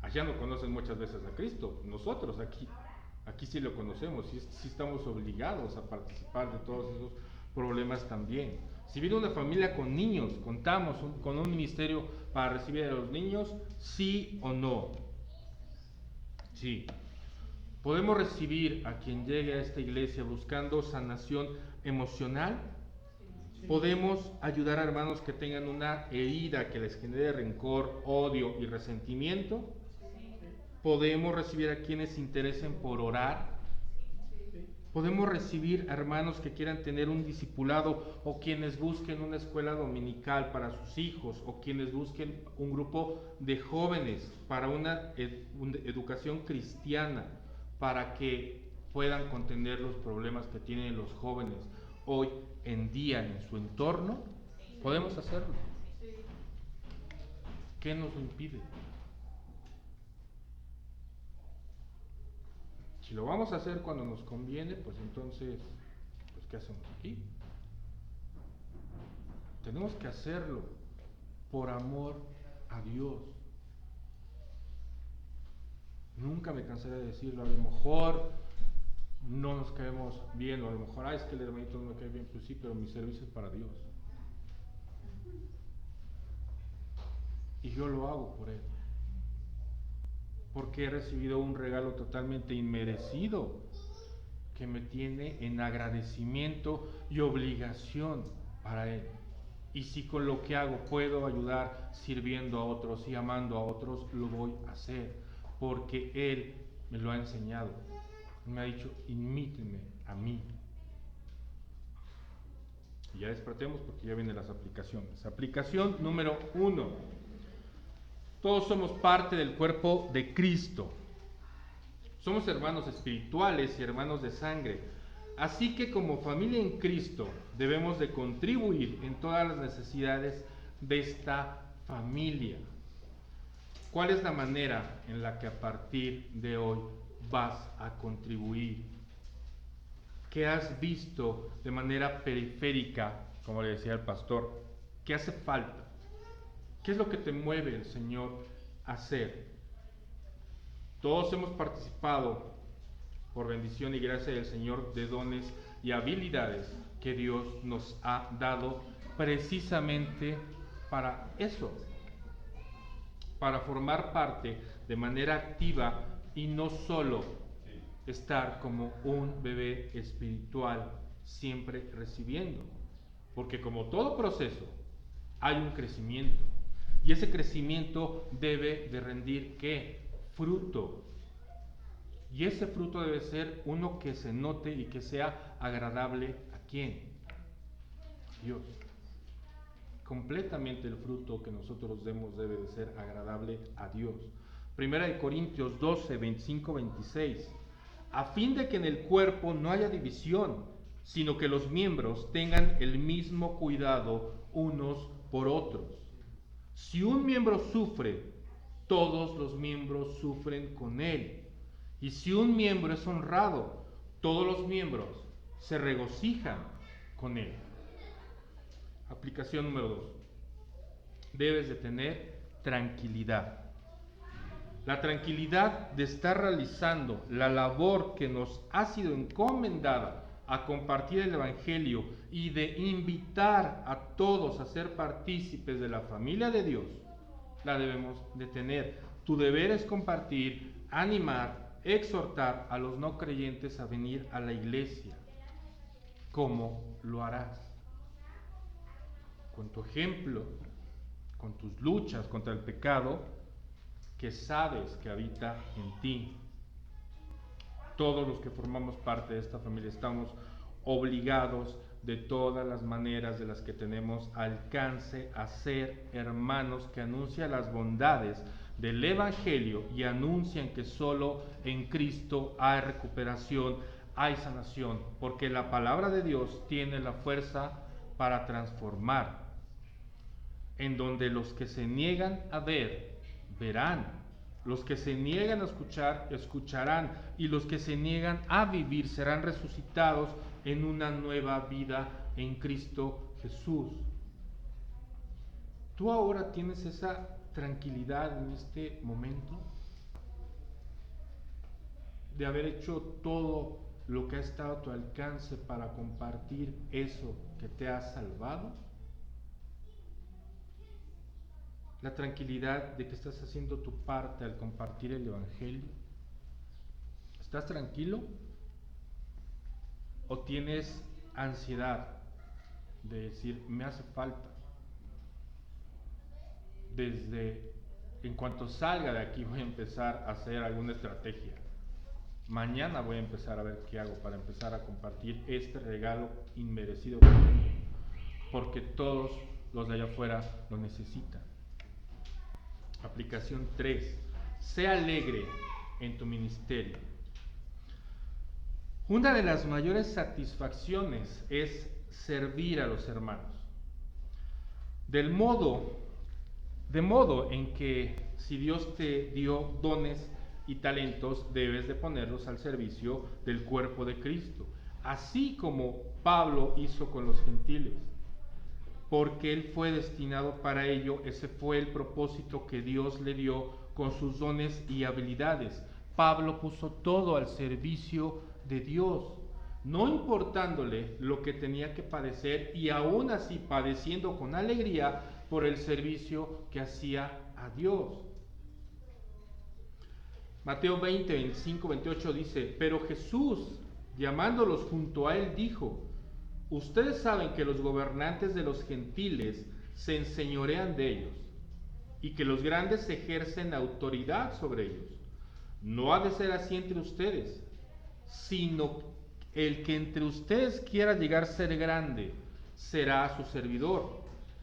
Allá no conocen muchas veces a Cristo. Nosotros aquí sí lo conocemos, sí estamos obligados a participar de todos esos problemas también. Si viene una familia con niños, contamos con un ministerio para recibir a los niños, ¿sí o no? Sí. ¿Podemos recibir a quien llegue a esta iglesia buscando sanación emocional? ¿Podemos ayudar a hermanos que tengan una herida que les genere rencor, odio y resentimiento? ¿Podemos recibir a quienes se interesen por orar? ¿Podemos recibir a hermanos que quieran tener un discipulado o quienes busquen una escuela dominical para sus hijos o quienes busquen un grupo de jóvenes para una educación cristiana para que puedan contener los problemas que tienen los jóvenes hoy en día en su entorno? ¿Podemos hacerlo? ¿Qué nos lo impide? Si lo vamos a hacer cuando nos conviene, pues entonces, pues ¿qué hacemos aquí? Tenemos que hacerlo por amor a Dios. Nunca me cansaré de decirlo, a lo mejor no nos caemos bien, o a lo mejor, es que el hermanito no me cae bien, pues sí, pero mi servicio es para Dios. Y yo lo hago por Él. Porque he recibido un regalo totalmente inmerecido que me tiene en agradecimiento y obligación para Él. Y si con lo que hago puedo ayudar sirviendo a otros y amando a otros, lo voy a hacer, porque Él me lo ha enseñado. Me ha dicho, imítenme a mí. Y ya despertemos porque ya vienen las aplicaciones. Aplicación número 1. Todos somos parte del cuerpo de Cristo. Somos hermanos espirituales y hermanos de sangre. Así que como familia en Cristo debemos de contribuir en todas las necesidades de esta familia. ¿Cuál es la manera en la que a partir de hoy vas a contribuir? ¿Qué has visto de manera periférica, como le decía el pastor? ¿Qué hace falta? ¿Qué es lo que te mueve el Señor a hacer? Todos hemos participado, por bendición y gracia del Señor, de dones y habilidades que Dios nos ha dado precisamente para eso, para formar parte de manera activa y no solo estar como un bebé espiritual siempre recibiendo, porque como todo proceso hay un crecimiento y ese crecimiento debe de rendir ¿qué? Fruto. Y ese fruto debe ser uno que se note y que sea agradable ¿a quién? A Dios. Completamente el fruto que nosotros demos debe de ser agradable a Dios. Primera de Corintios 12, 25, 26. A fin de que en el cuerpo no haya división, sino que los miembros tengan el mismo cuidado unos por otros. Si un miembro sufre, todos los miembros sufren con él. Y si un miembro es honrado, todos los miembros se regocijan con él. Aplicación número 2. Debes de tener tranquilidad. La tranquilidad de estar realizando la labor que nos ha sido encomendada a compartir el Evangelio y de invitar a todos a ser partícipes de la familia de Dios, la debemos de tener. Tu deber es compartir, animar, exhortar a los no creyentes a venir a la iglesia. ¿Cómo lo harás? Con tu ejemplo, con tus luchas contra el pecado que sabes que habita en ti. Todos los que formamos parte de esta familia estamos obligados de todas las maneras de las que tenemos alcance a ser hermanos que anuncian las bondades del Evangelio y anuncian que solo en Cristo hay recuperación, hay sanación, porque la palabra de Dios tiene la fuerza para transformar, en donde los que se niegan a ver, verán, los que se niegan a escuchar, escucharán, y los que se niegan a vivir serán resucitados en una nueva vida en Cristo Jesús. ¿Tú ahora tienes esa tranquilidad en este momento de haber hecho todo lo que ha estado a tu alcance para compartir eso que te ha salvado? La tranquilidad de que estás haciendo tu parte al compartir el Evangelio. ¿Estás tranquilo? ¿O tienes ansiedad de decir, me hace falta? Desde en cuanto salga de aquí voy a empezar a hacer alguna estrategia. Mañana voy a empezar a ver qué hago para empezar a compartir este regalo inmerecido que tengo, porque todos los de allá afuera lo necesitan. Aplicación 3. Sé alegre en tu ministerio. Una de las mayores satisfacciones es servir a los hermanos. De modo en que si Dios te dio dones y talentos, debes de ponerlos al servicio del cuerpo de Cristo, así como Pablo hizo con los gentiles. Porque él fue destinado para ello, ese fue el propósito que Dios le dio con sus dones y habilidades. Pablo puso todo al servicio de Dios, no importándole lo que tenía que padecer, y aún así padeciendo con alegría por el servicio que hacía a Dios. Mateo 20, 25, 28 dice, pero Jesús Llamándolos junto a él, dijo: ustedes saben que los gobernantes de los gentiles se enseñorean de ellos, y que los grandes ejercen autoridad sobre ellos. No ha de ser así entre ustedes, sino el que entre ustedes quiera llegar a ser grande será su servidor,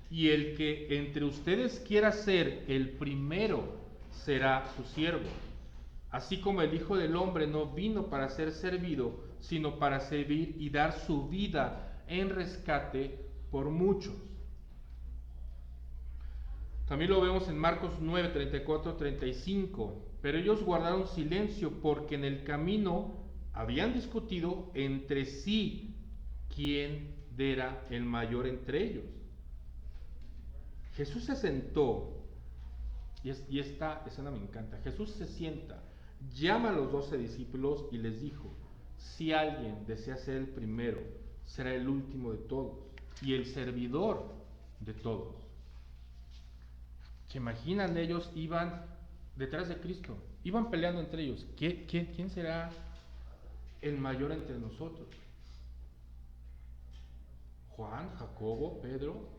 y el que entre ustedes quiera ser el primero será su siervo. Así como el Hijo del Hombre no vino para ser servido, sino para servir y dar su vida en rescate por muchos. También lo vemos en Marcos 9, 34, 35. Pero ellos guardaron silencio porque en el camino habían discutido entre sí quién era el mayor entre ellos. Jesús se sentó, y esta escena me encanta. Jesús se sienta, llama a los 12 discípulos y les dijo: si alguien desea ser el primero, será el último de todos y el servidor de todos. ¿Se imaginan? Ellos iban detrás de Cristo, iban peleando entre ellos. ¿Quién será el mayor entre nosotros? Juan, Jacobo, Pedro.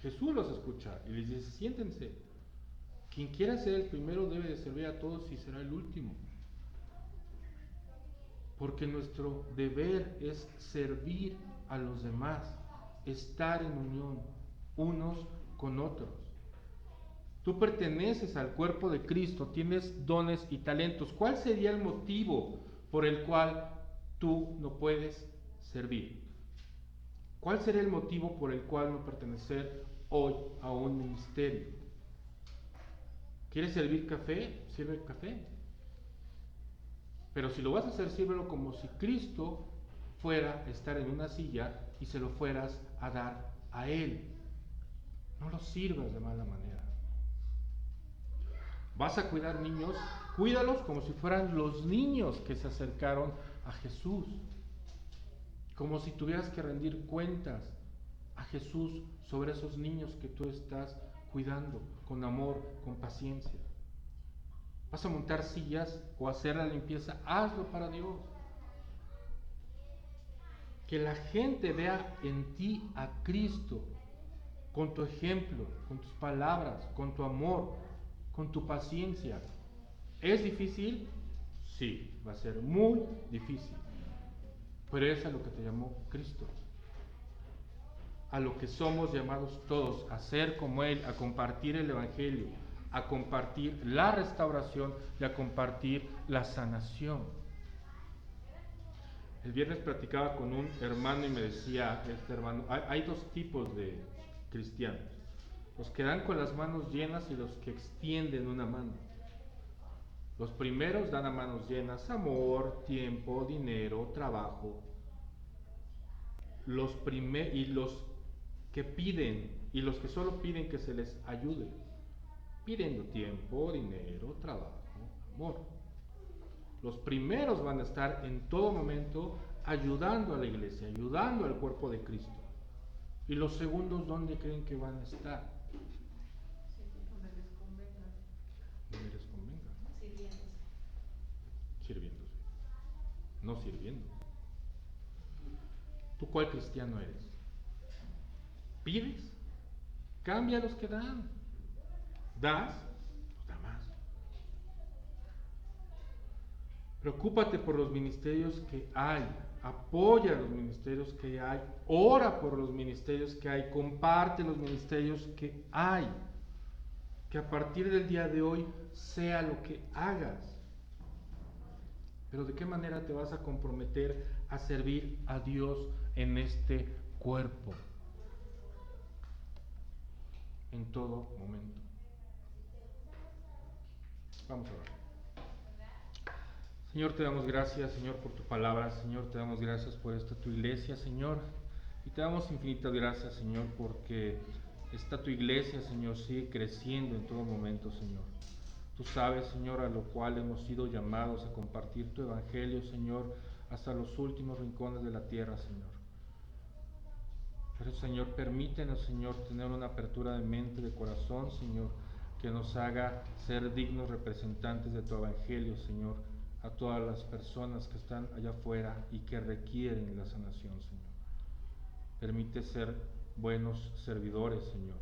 Jesús los escucha y les dice: siéntense. Quien quiera ser el primero debe de servir a todos y será el último. Porque nuestro deber es servir a los demás, estar en unión unos con otros. Tú perteneces al cuerpo de Cristo, tienes dones y talentos. ¿Cuál sería el motivo por el cual tú no puedes servir? ¿Cuál sería el motivo por el cual no pertenecer hoy a un ministerio? ¿Quieres servir café? Sirve café. Pero si lo vas a hacer, sírvelo como si Cristo fuera a estar en una silla y se lo fueras a dar a Él. No lo sirvas de mala manera. ¿Vas a cuidar niños? Cuídalos como si fueran los niños que se acercaron a Jesús. Como si tuvieras que rendir cuentas a Jesús sobre esos niños que tú estás cuidando con amor, con paciencia. ¿Vas a montar sillas o hacer la limpieza? Hazlo para Dios. Que la gente vea en ti a Cristo, con tu ejemplo, con tus palabras, con tu amor, con tu paciencia. ¿Es difícil? Sí, va a ser muy difícil. Pero es a lo que te llamó Cristo. A lo que somos llamados todos, a ser como Él, a compartir el Evangelio, a compartir la restauración y a compartir la sanación. El viernes platicaba con un hermano y me decía, este hermano, hay dos tipos de cristianos: los que dan con las manos llenas y los que extienden una mano. Los primeros dan a manos llenas amor, tiempo, dinero, trabajo. Los que piden y los que solo piden que se les ayude, pidiendo tiempo, dinero, trabajo, amor. Los primeros van a estar en todo momento ayudando a la iglesia, ayudando al cuerpo de Cristo. ¿Y los segundos dónde creen que van a estar? Donde les convenga. Donde les convenga. Sirviéndose. Sirviéndose, no sirviendo. ¿Tú cuál cristiano eres? ¿Pides? Cambia a los que dan. ¿Das? Pues da más. Preocúpate por los ministerios que hay. Apoya los ministerios que hay. Ora por los ministerios que hay. Comparte los ministerios que hay. Que a partir del día de hoy sea lo que hagas. Pero ¿de qué manera te vas a comprometer a servir a Dios en este cuerpo? En todo momento. Vamos a ver. Señor, te damos gracias, Señor, por tu palabra. Señor, te damos gracias por esta tu iglesia, Señor. Y te damos infinitas gracias, Señor, porque esta tu iglesia, Señor, sigue creciendo en todo momento, Señor. Tú sabes, Señor, a lo cual hemos sido llamados a compartir tu evangelio, Señor, hasta los últimos rincones de la tierra, Señor. Pero, Señor, permítenos, Señor, tener una apertura de mente, de corazón, Señor, que nos haga ser dignos representantes de tu evangelio, Señor, a todas las personas que están allá afuera y que requieren la sanación, Señor. Permite ser buenos servidores, Señor.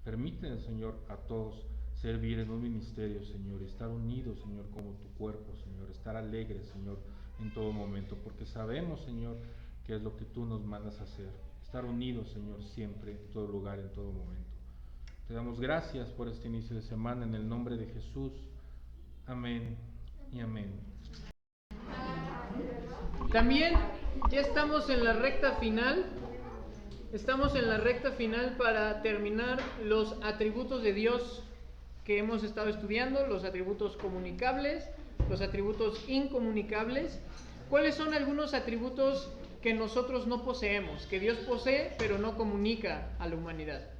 Permite, Señor, a todos servir en un ministerio, Señor, estar unidos, Señor, como tu cuerpo, Señor, estar alegres, Señor, en todo momento, porque sabemos, Señor, que es lo que tú nos mandas a hacer, estar unidos, Señor, siempre, en todo lugar, en todo momento. Te damos gracias por este inicio de semana, en el nombre de Jesús. Amén y amén. También ya estamos en la recta final. Estamos en la recta final para terminar los atributos de Dios que hemos estado estudiando, los atributos comunicables, los atributos incomunicables. ¿Cuáles son algunos atributos que nosotros no poseemos, que Dios posee pero no comunica a la humanidad?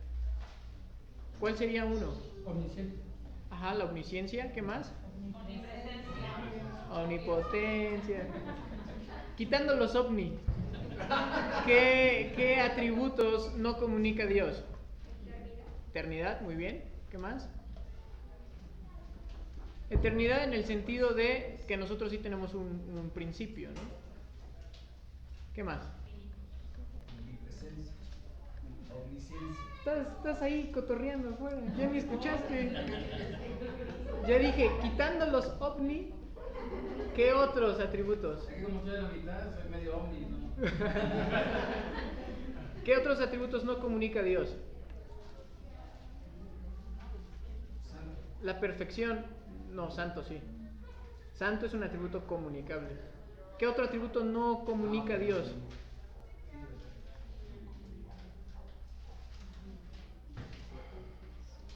¿Cuál sería uno? Omnisciente. Ajá, la omnisciencia. ¿Qué más? Omnipotencia. Quitando los ovni, ¿qué atributos no comunica Dios? Eternidad, muy bien. ¿Qué más? Eternidad en el sentido de que nosotros sí tenemos un principio, ¿no? ¿Qué más? Omnipresencia. Omnisciencia. Estás ahí cotorreando afuera, ya me escuchaste. Ya dije, quitando los ovni, ¿qué otros atributos? Es que como estoy a la mitad, soy medio omni, ¿no? ¿Qué otros atributos no comunica Dios? Santo. La perfección, no, santo sí. Santo es un atributo comunicable. ¿Qué otro atributo no comunica Dios?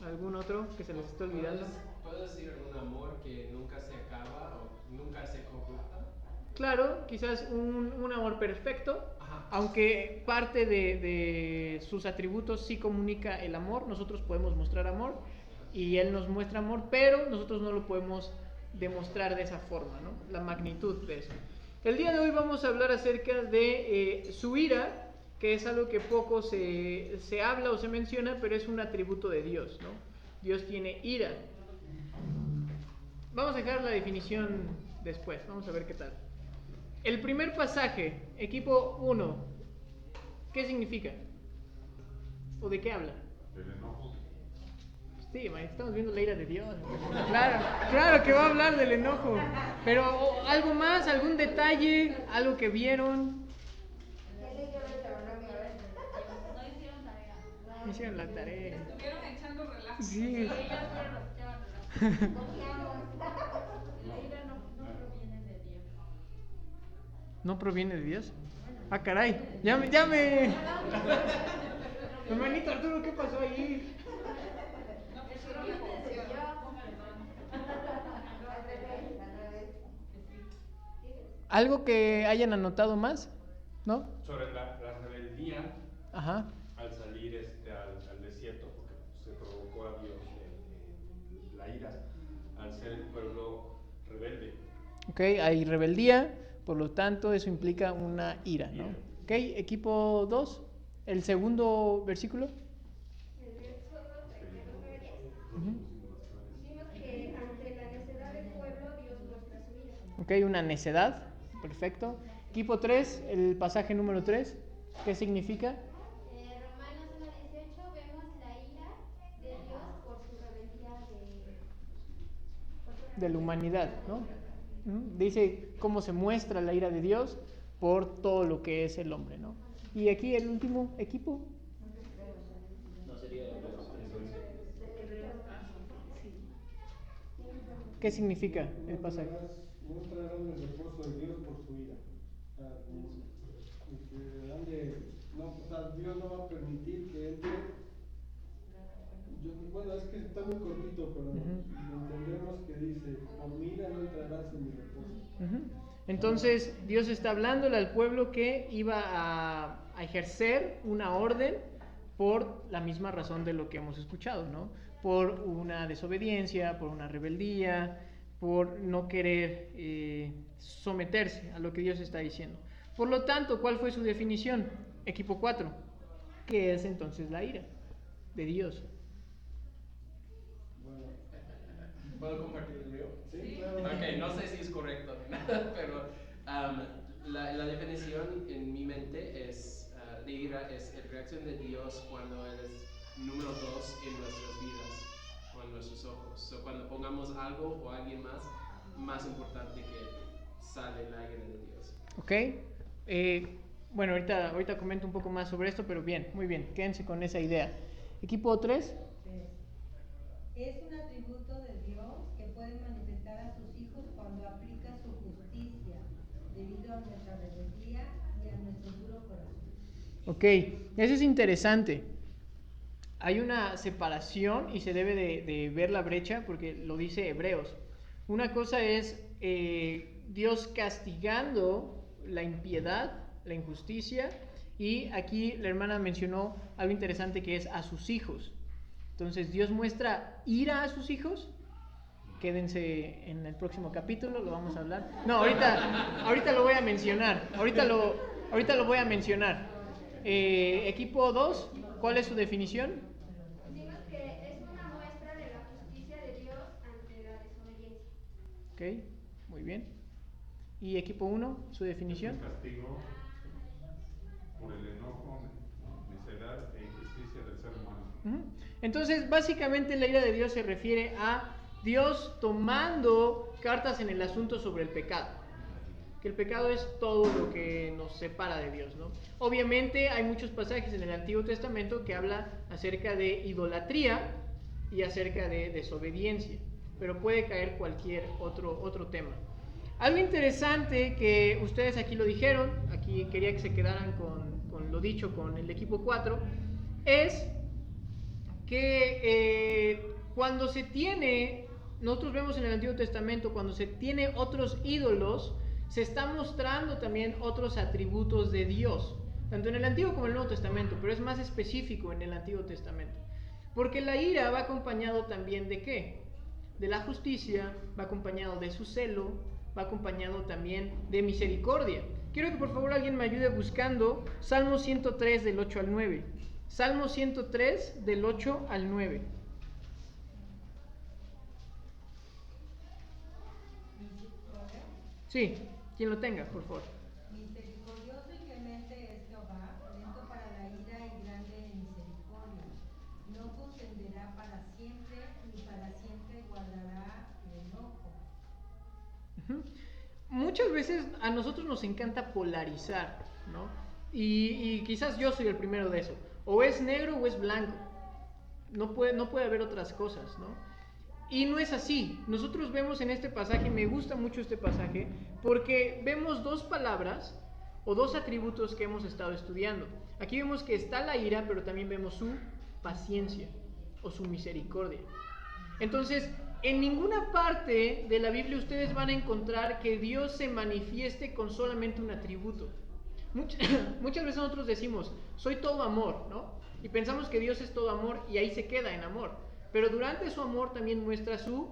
¿Algún otro que se les esté olvidando? ¿Puedo decir un amor que nunca se acaba o nunca se completa? Claro, quizás un amor perfecto, Ajá. aunque parte de sus atributos sí comunica el amor. Nosotros podemos mostrar amor y Él nos muestra amor, pero nosotros no lo podemos demostrar de esa forma, ¿no? La magnitud de eso. El día de hoy vamos a hablar acerca de su ira, que es algo que poco se habla o se menciona, pero es un atributo de Dios, ¿no? Dios tiene ira. Vamos a dejar la definición después, vamos a ver qué tal. El primer pasaje, equipo 1, ¿qué significa? ¿O de qué habla? Del enojo. Sí, estamos viendo la ira de Dios. Claro que va a hablar del enojo. Pero algo más, algún detalle, algo que vieron. No hicieron la tarea. Estuvieron echando relajo. Sí. La ira no proviene de Dios. ¿No proviene de Dios? Ah, caray. Ya me. Hermanito Arturo, ¿qué pasó ahí? ¿Algo que hayan anotado más? ¿No? Sobre la rebeldía Ajá. al salir al desierto, porque se provocó a Dios la ira, al ser el pueblo rebelde. Ok, hay rebeldía, por lo tanto eso implica una ira, ¿no? Ok, equipo 2, el segundo versículo. El verso 39. Ujú. Vimos que ante la necedad del pueblo Dios muestra su ira. Ok, una necedad, perfecto. Equipo 3, el pasaje número 3, ¿qué significa? Romanos 1:18 vemos la ira de Dios por su rebeldía De la humanidad, ¿no? Dice cómo se muestra la ira de Dios por todo lo que es el hombre, ¿no? Y aquí el último equipo. No sería ¿Qué significa el pasaje? Mostrarán el reposo de Dios por su ira. Dios no va a permitir que entre. Bueno, es que está muy cortito, pero entendemos que dice: por mi ira no entrarás en mi reposo. Entonces Dios está hablándole al pueblo que iba a ejercer una orden por la misma razón de lo que hemos escuchado, ¿no? Por una desobediencia, por una rebeldía, por no querer someterse a lo que Dios está diciendo. Por lo tanto, ¿cuál fue su definición? Equipo 4. ¿Qué es entonces la ira de Dios? ¿Puedo compartir el mío? Sí, claro. Ok, no sé si es correcto ni nada, pero la definición en mi mente es de ira es la reacción de Dios cuando Él es número 2 en nuestras vidas o en nuestros ojos. So, cuando pongamos algo o alguien más importante que Él, sale la ira de Dios. Ok. Bueno, ahorita comento un poco más sobre esto, pero bien, muy bien, quédense con esa idea. Equipo 3. Es un atributo de Dios que puede manifestar a sus hijos cuando aplica su justicia, debido a nuestra rebeldía y a nuestro duro corazón. Ok, eso es interesante. Hay una separación y se debe de ver la brecha porque lo dice Hebreos. Una cosa es Dios castigando la impiedad, la injusticia, y aquí la hermana mencionó algo interesante que es a sus hijos. Entonces Dios muestra ira a sus hijos. Quédense en el próximo capítulo, lo vamos a hablar. No, ahorita lo voy a mencionar. Ahorita lo voy a mencionar. Equipo 2, ¿cuál es su definición? Decimos que es una muestra de la justicia de Dios ante la desobediencia. Ok, muy bien. ¿Y equipo 1, su definición? Es un castigo por el enojo, necedad e injusticia del ser humano. Entonces, básicamente la ira de Dios se refiere a Dios tomando cartas en el asunto sobre el pecado. Que el pecado es todo lo que nos separa de Dios, ¿no? Obviamente hay muchos pasajes en el Antiguo Testamento que habla acerca de idolatría y acerca de desobediencia, pero puede caer cualquier otro tema. Algo interesante que ustedes aquí lo dijeron, aquí quería que se quedaran con lo dicho con el equipo 4, es que cuando se tiene, nosotros vemos en el Antiguo Testamento, cuando se tiene otros ídolos, se está mostrando también otros atributos de Dios, tanto en el Antiguo como en el Nuevo Testamento, pero es más específico en el Antiguo Testamento. Porque la ira va acompañado también de ¿qué? De la justicia, va acompañado de su celo, va acompañado también de misericordia. Quiero que por favor alguien me ayude buscando Salmo 103 del 8 al 9. Salmo 103 del 8 al 9. Sí, quien lo tenga, por favor. Misericordioso y clemente es Jehová, lento para la ira y grande en misericordia. No contenderá para siempre, ni para siempre guardará el enojo. Muchas veces a nosotros nos encanta polarizar, ¿no? Y quizás yo soy el primero de eso. O es negro o es blanco. No puede haber otras cosas, ¿no? Y no es así. Nosotros vemos en este pasaje, me gusta mucho este pasaje, porque vemos dos palabras o dos atributos que hemos estado estudiando. Aquí vemos que está la ira, pero también vemos su paciencia o su misericordia. Entonces, en ninguna parte de la Biblia ustedes van a encontrar que Dios se manifieste con solamente un atributo. Muchas veces nosotros decimos, soy todo amor, ¿no? Y pensamos que Dios es todo amor y ahí se queda en amor. Pero durante su amor también muestra su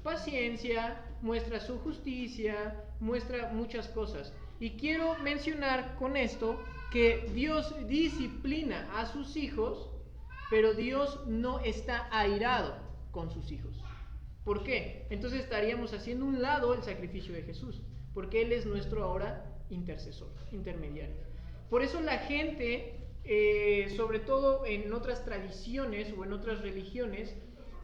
paciencia, muestra su justicia, muestra muchas cosas. Y quiero mencionar con esto que Dios disciplina a sus hijos, pero Dios no está airado con sus hijos. ¿Por qué? Entonces estaríamos haciendo un lado el sacrificio de Jesús, porque Él es nuestro ahora intercesor, intermediario. Por eso la gente, sobre todo en otras tradiciones o en otras religiones,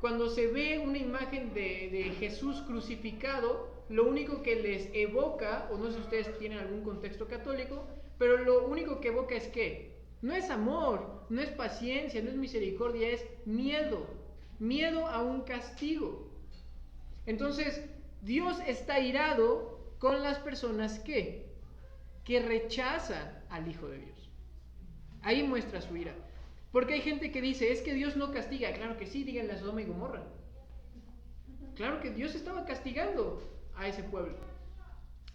cuando se ve una imagen de Jesús crucificado, lo único que les evoca, o no sé si ustedes tienen algún contexto católico, pero lo único que evoca es ¿qué? No es amor, no es paciencia, no es misericordia, es miedo, miedo a un castigo. Entonces, Dios está irado con las personas que rechazan al Hijo de Dios. Ahí muestra su ira. Porque hay gente que dice, es que Dios no castiga. Claro que sí, díganle a Sodoma y Gomorra. Claro que Dios estaba castigando a ese pueblo.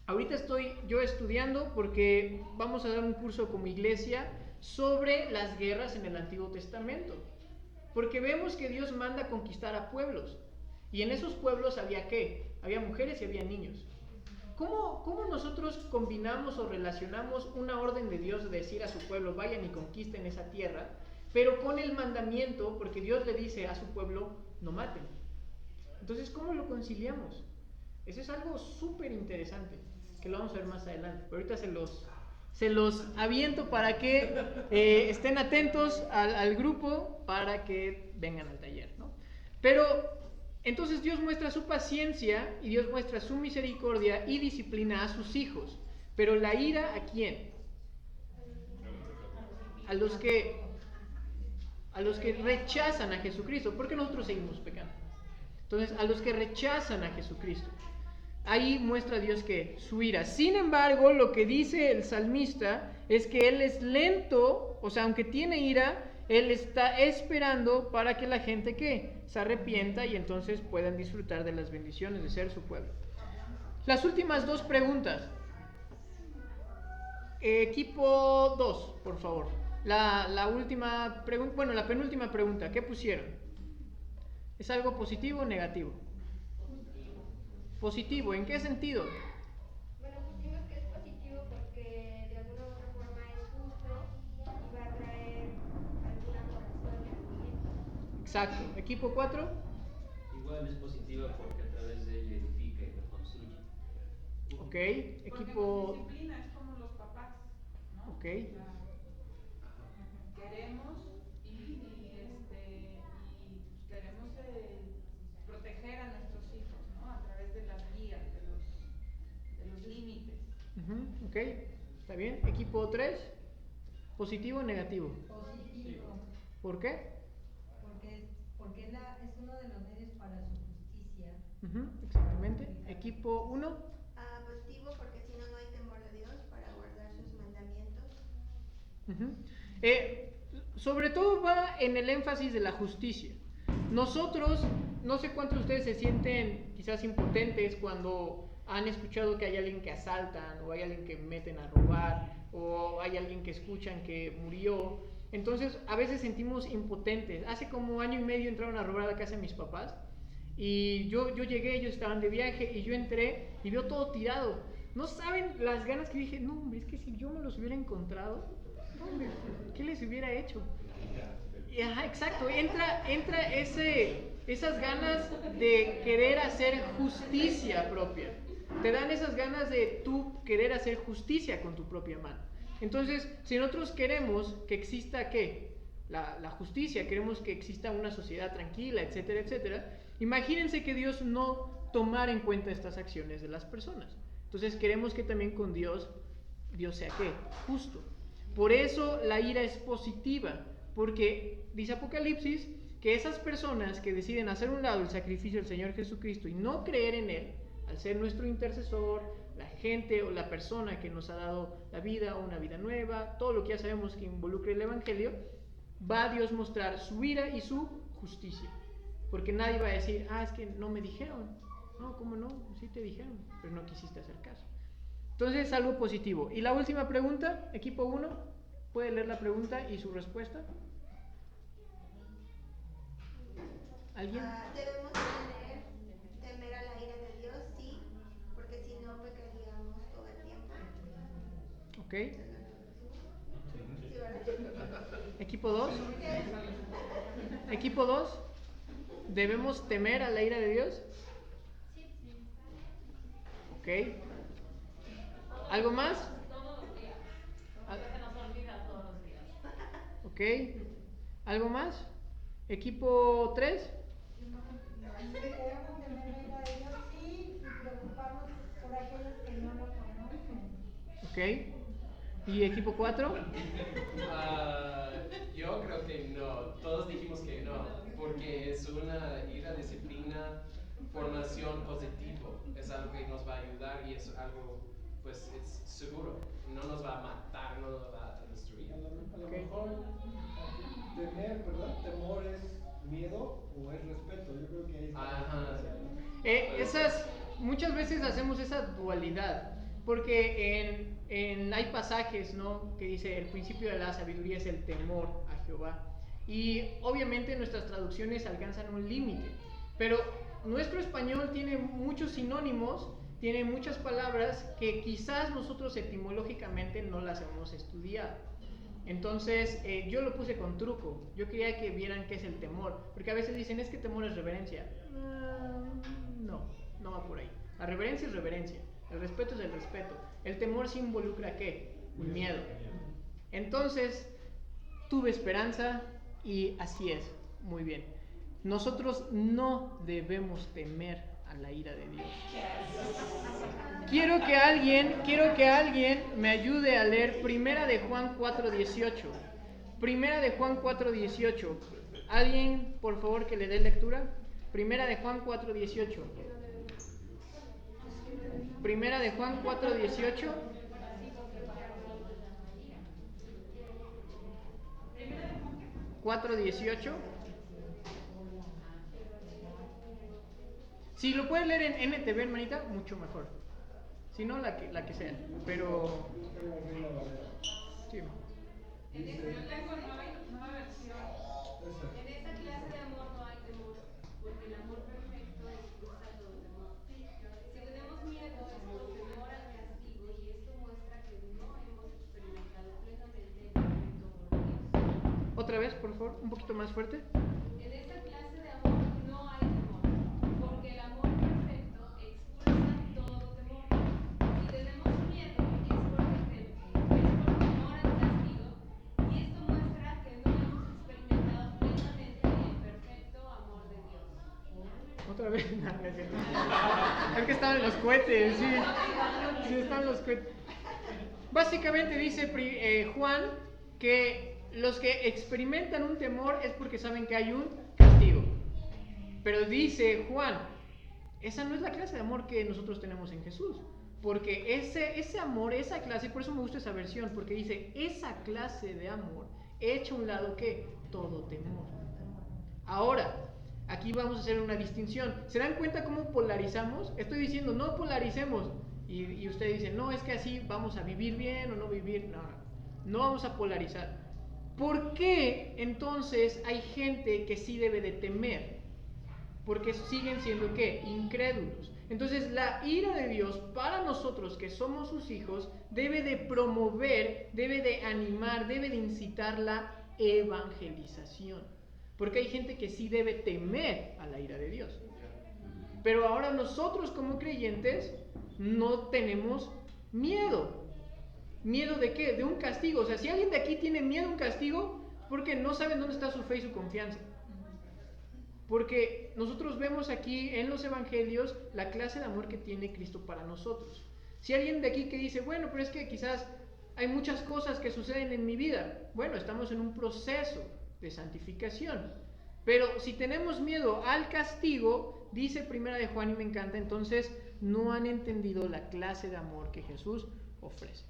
Ahorita estoy yo estudiando porque vamos a dar un curso como iglesia sobre las guerras en el Antiguo Testamento. Porque vemos que Dios manda conquistar a pueblos. Y en esos pueblos había ¿qué? Había mujeres y había niños. ¿Cómo nosotros combinamos o relacionamos una orden de Dios de decir a su pueblo, vayan y conquisten esa tierra, pero con el mandamiento, porque Dios le dice a su pueblo, no maten? Entonces, ¿cómo lo conciliamos? Eso es algo súper interesante, que lo vamos a ver más adelante. Pero ahorita se los aviento para que estén atentos al grupo para que vengan al taller, ¿no? Pero entonces Dios muestra su paciencia y Dios muestra su misericordia y disciplina a sus hijos. Pero la ira, ¿a quién? A los que rechazan a Jesucristo, porque nosotros seguimos pecando. Entonces, a los que rechazan a Jesucristo, ahí muestra Dios que su ira. Sin embargo, lo que dice el salmista es que Él es lento, o sea, aunque tiene ira, Él está esperando para que la gente que se arrepienta y entonces puedan disfrutar de las bendiciones de ser su pueblo. Las últimas dos preguntas. Equipo 2, por favor. La última pregunta, bueno, la penúltima pregunta, ¿qué pusieron? ¿Es algo positivo o negativo? Positivo, ¿en qué sentido? Bueno, pusimos que es positivo porque de alguna u otra forma es justo y va a traer alguna corrección de bien. Exacto. ¿Equipo 4? Igual es positiva porque a través de ella edifica y reconstruye. Ok. Porque Equipo... nos disciplina, es como los papás, ¿no? Ok. Queremos y queremos proteger a nuestros hijos, ¿no? A través de las guías, de los límites. Ok, está bien. Equipo 3, ¿positivo o negativo? Positivo. ¿Por qué? Porque es uno de los medios para su justicia. Exactamente. Equipo 1. Positivo porque si no, no hay temor de Dios para guardar sus mandamientos. Sobre todo va en el énfasis de la justicia. Nosotros, no sé cuántos de ustedes se sienten quizás impotentes cuando han escuchado que hay alguien que asaltan, o hay alguien que meten a robar, o hay alguien que escuchan que murió. Entonces a veces sentimos impotentes. Hace como año y medio entraron a robar a la casa de mis papás y yo llegué, ellos estaban de viaje y yo entré y veo todo tirado. No saben las ganas que dije, no hombre, es que si yo me los hubiera encontrado, hombre, ¿qué les hubiera hecho? Y, ajá, exacto, entra esas ganas de querer hacer justicia propia. Te dan esas ganas de tú querer hacer justicia con tu propia mano. Entonces, si nosotros queremos que exista, ¿qué? La justicia, queremos que exista una sociedad tranquila, etcétera, etcétera. Imagínense que Dios no tomara en cuenta estas acciones de las personas. Entonces, queremos que también con Dios sea, ¿qué? Justo. Por eso la ira es positiva, porque dice Apocalipsis que esas personas que deciden hacer un lado el sacrificio del Señor Jesucristo y no creer en Él, al ser nuestro intercesor, la gente o la persona que nos ha dado la vida o una vida nueva, todo lo que ya sabemos que involucra el Evangelio, va a Dios mostrar su ira y su justicia. Porque nadie va a decir, es que no me dijeron. No, ¿cómo no? Sí te dijeron, pero no quisiste hacer caso. Entonces es algo positivo. Y la última pregunta, equipo 1, ¿puede leer la pregunta y su respuesta? ¿Alguien? Debemos temer a la ira de Dios, sí, porque si no pecaríamos todo el tiempo. Ok. Equipo 2. Equipo 2. ¿Debemos temer a la ira de Dios? Ok. ¿Algo más? Todos los días. Porque se nos olvida todos los días. Ok. ¿Algo más? Equipo 3. Debemos temer la ira de Dios, sí, y preocuparnos por aquellos que no lo conocen. Ok. ¿Y equipo 4? Yo creo que no. Todos dijimos que no, porque es una ira, disciplina, formación positivo. Es algo que nos va a ayudar y es algo, pues, es seguro. No nos va a matar, no nos va a destruir. A lo mejor temer, ¿verdad? Temor es miedo o es respeto. Yo creo que ahí está. Muchas veces hacemos esa dualidad, porque hay pasajes, ¿no?, que dice el principio de la sabiduría es el temor a Jehová, y obviamente nuestras traducciones alcanzan un límite, pero nuestro español tiene muchos sinónimos, tiene muchas palabras que quizás nosotros etimológicamente no las hemos estudiado. Entonces yo lo puse con truco. Yo quería que vieran qué es el temor, porque a veces dicen es que temor es reverencia. No va por ahí. La reverencia es reverencia, el respeto es el respeto. El temor sí involucra ¿qué? Un miedo. Entonces, tuve esperanza y así es, muy bien. Nosotros no debemos temer a la ira de Dios. Quiero que alguien me ayude a leer Primera de Juan 4:18. Primera de Juan 4:18. ¿Alguien, por favor, que le dé lectura? Primera de Juan 4:18. Primera de Juan 4:18. ¿4:18? Si lo puedes leer en NTV, hermanita, mucho mejor. Si no, la que sea. Pero... sí. En esta clase de amor no hay temor, porque el amor perfecto expulsa todo temor. Si tenemos miedo es por temor al castigo, y esto muestra que no hemos experimentado plenamente el perfecto amor de Dios. Otra vez, por favor, un poquito más fuerte. En esta clase de amor no hay temor, porque el amor perfecto expulsa todo temor. Si tenemos miedo es por temor al castigo, y esto muestra que no hemos experimentado plenamente el perfecto amor de Dios. Otra vez. Es que estaban los cohetes, sí. Sí, están los cohetes. Básicamente dice Juan que los que experimentan un temor es porque saben que hay un castigo. Pero dice Juan, esa no es la clase de amor que nosotros tenemos en Jesús. Porque ese amor, esa clase, por eso me gusta esa versión, porque dice, esa clase de amor echa a un lado ¿qué? Todo temor. Ahora, aquí vamos a hacer una distinción. ¿Se dan cuenta cómo polarizamos? Estoy diciendo, no polaricemos. Y ustedes dicen, no, es que así vamos a vivir bien o no vivir. No vamos a polarizar. ¿Por qué entonces hay gente que sí debe de temer? Porque siguen siendo ¿qué? Incrédulos. Entonces la ira de Dios para nosotros que somos sus hijos debe de promover, debe de animar, debe de incitar la evangelización. Porque hay gente que sí debe temer a la ira de Dios. Pero ahora nosotros como creyentes no tenemos miedo. ¿Miedo de qué? De un castigo. O sea, si alguien de aquí tiene miedo a un castigo, porque no saben dónde está su fe y su confianza. Porque nosotros vemos aquí en los evangelios la clase de amor que tiene Cristo para nosotros. Si alguien de aquí que dice, bueno, pero es que quizás hay muchas cosas que suceden en mi vida. Bueno, estamos en un proceso de santificación. Pero si tenemos miedo al castigo, dice Primera de Juan y me encanta, entonces no han entendido la clase de amor que Jesús ofrece.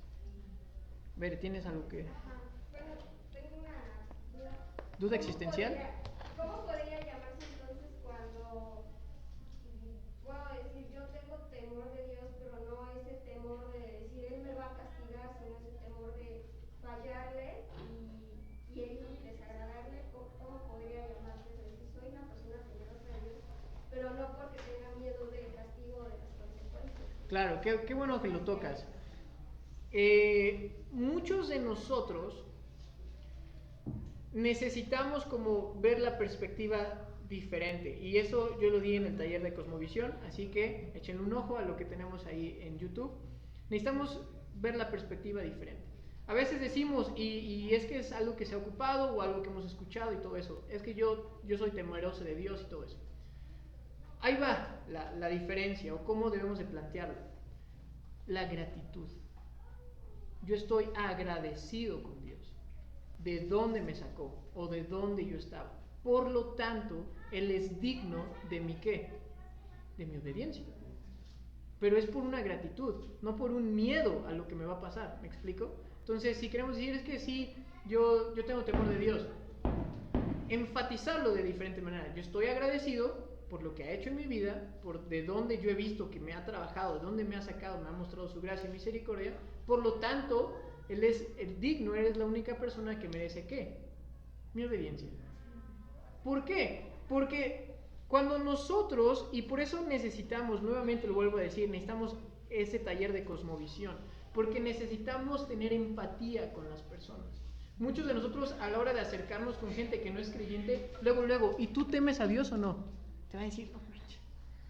Ver, ¿tienes algo que...? Bueno, tengo una ¿Duda existencial? ¿Cómo podría llamarse entonces cuando puedo decir yo tengo temor de Dios, pero no ese temor de decir Él me va a castigar, sino ese temor de fallarle y herirle y desagradarle? ¿Cómo podría llamarse? Decir soy una persona temerosa de Dios, pero no porque tenga miedo del castigo o de las consecuencias. Claro, qué bueno que lo tocas. Muchos de nosotros necesitamos como ver la perspectiva diferente, y eso yo lo di en el taller de Cosmovisión, así que echen un ojo a lo que tenemos ahí en YouTube. Necesitamos ver la perspectiva diferente. A veces decimos, y es que es algo que se ha ocupado o algo que hemos escuchado y todo eso, es que yo soy temeroso de Dios y todo eso. Ahí va la diferencia, o cómo debemos de plantearlo. La gratitud. Yo estoy agradecido con Dios, de dónde me sacó o de dónde yo estaba. Por lo tanto, Él es digno de mi ¿qué? De mi obediencia. Pero es por una gratitud, no por un miedo a lo que me va a pasar. ¿Me explico? Entonces, si queremos decir, es que sí, yo tengo temor de Dios, enfatizarlo de diferente manera. Yo estoy agradecido por lo que ha hecho en mi vida, por de dónde yo he visto que me ha trabajado, de dónde me ha sacado, me ha mostrado su gracia y misericordia. Por lo tanto, Él es el digno, Él es la única persona que merece ¿qué? Mi obediencia. ¿Por qué? Porque cuando nosotros, y por eso necesitamos, nuevamente lo vuelvo a decir, necesitamos ese taller de cosmovisión, porque necesitamos tener empatía con las personas. Muchos de nosotros a la hora de acercarnos con gente que no es creyente, luego, ¿y tú temes a Dios o no? Te va a decir, no manches,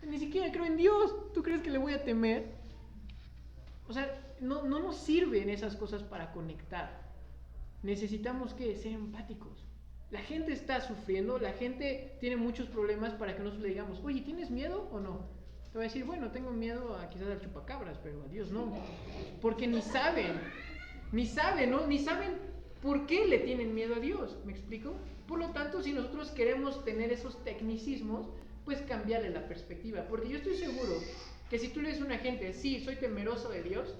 Ni siquiera creo en Dios. ¿Tú crees que le voy a temer? O sea, no nos sirven esas cosas para conectar. Necesitamos que ser empáticos. La gente está sufriendo, la gente tiene muchos problemas para que nosotros le digamos, oye, ¿tienes miedo o no? Te va a decir, bueno, tengo miedo a quizás al chupacabras, pero a Dios no. Porque ni saben, ¿no? Ni saben por qué le tienen miedo a Dios. ¿Me explico? Por lo tanto, si nosotros queremos tener esos tecnicismos, pues cambiarle la perspectiva. Porque yo estoy seguro que si tú le dices a una gente, sí, soy temeroso de Dios,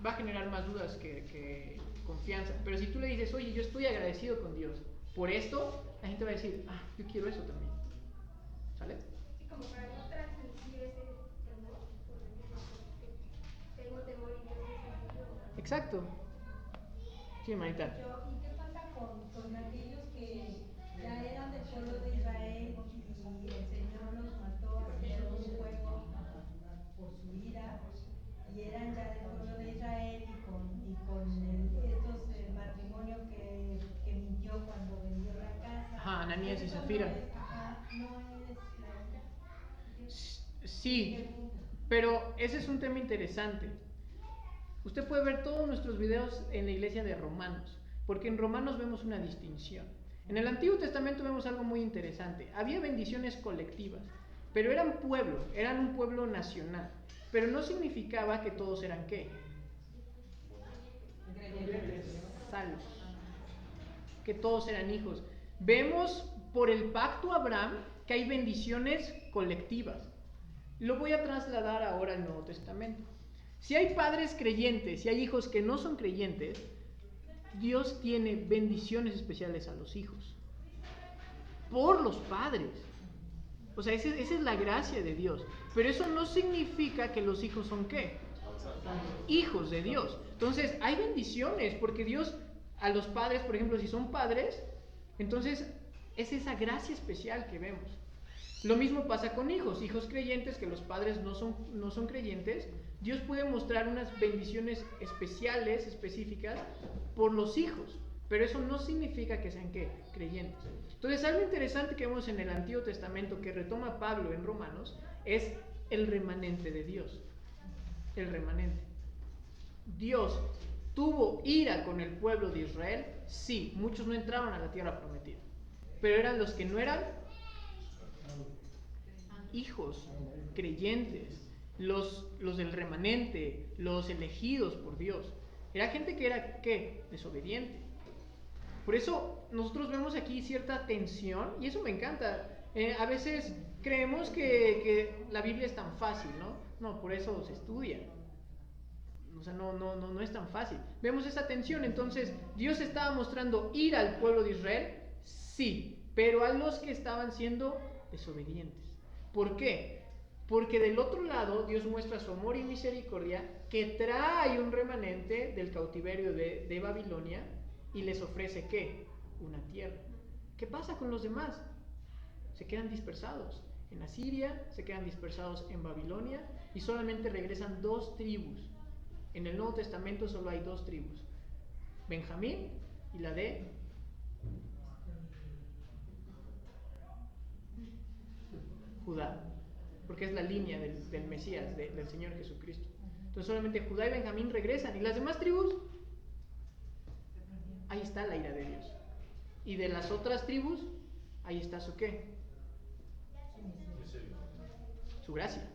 va a generar más dudas que confianza. Pero si tú le dices, oye, yo estoy agradecido con Dios por esto, la gente va a decir, ah, yo quiero eso también. ¿Sale? Y como para no transmitir ese temor, porque tengo temor y Dios es así. Exacto. Sí, Marita. ¿Y qué pasa con aquellos que ya eran del pueblo de Israel y el Señor los mató haciendo un fuego por su ira y eran ya del pueblo de Israel y con estos matrimonio que mintió cuando vendió la casa? Ajá, Ananías y Zafira. Sí, pero ese es un tema interesante. Usted puede ver todos nuestros videos en la iglesia de Romanos, porque en Romanos vemos una distinción. En el Antiguo Testamento vemos algo muy interesante. Había bendiciones colectivas, pero eran un pueblo nacional. Pero no significaba que todos eran ¿qué? Salvos. Que todos eran hijos. Vemos por el pacto Abraham que hay bendiciones colectivas. Lo voy a trasladar ahora al Nuevo Testamento. Si hay padres creyentes y hay hijos que no son creyentes, Dios tiene bendiciones especiales a los hijos. Por los padres. O sea, esa es la gracia de Dios. Pero eso no significa que los hijos son ¿qué? Hijos de Dios. Entonces, hay bendiciones, porque Dios a los padres, por ejemplo, si son padres, entonces es esa gracia especial que vemos. Lo mismo pasa con hijos creyentes que los padres no son creyentes. Dios puede mostrar unas bendiciones especiales, específicas, por los hijos, pero eso no significa que sean ¿qué? Creyentes. Entonces, algo interesante que vemos en el Antiguo Testamento que retoma Pablo en Romanos es el remanente de Dios. El remanente. Dios tuvo ira con el pueblo de Israel. Sí, muchos no entraban a la tierra prometida, pero eran los que no eran hijos, creyentes, los del remanente, los elegidos por Dios. Era gente que era ¿qué? Desobediente. Por eso nosotros vemos aquí cierta tensión, y eso me encanta. A veces creemos que la Biblia es tan fácil, ¿no? No, por eso se estudia. O sea, no es tan fácil. Vemos esa tensión. Entonces, ¿Dios estaba mostrando ira al pueblo de Israel? Sí, pero a los que estaban siendo desobedientes. ¿Por qué? Porque del otro lado Dios muestra su amor y misericordia, que trae un remanente del cautiverio de Babilonia y les ofrece ¿qué? Una tierra. ¿Qué pasa con los demás? Se quedan dispersados en Asiria, se quedan dispersados en Babilonia y solamente regresan 2 tribus. En el Nuevo Testamento solo hay 2 tribus: Benjamín y la de Judá, porque es la línea del Mesías, del Señor Jesucristo. Entonces solamente Judá y Benjamín regresan, y las demás tribus, ahí está la ira de Dios. Y de las otras tribus, ahí está su ¿qué? Su gracia.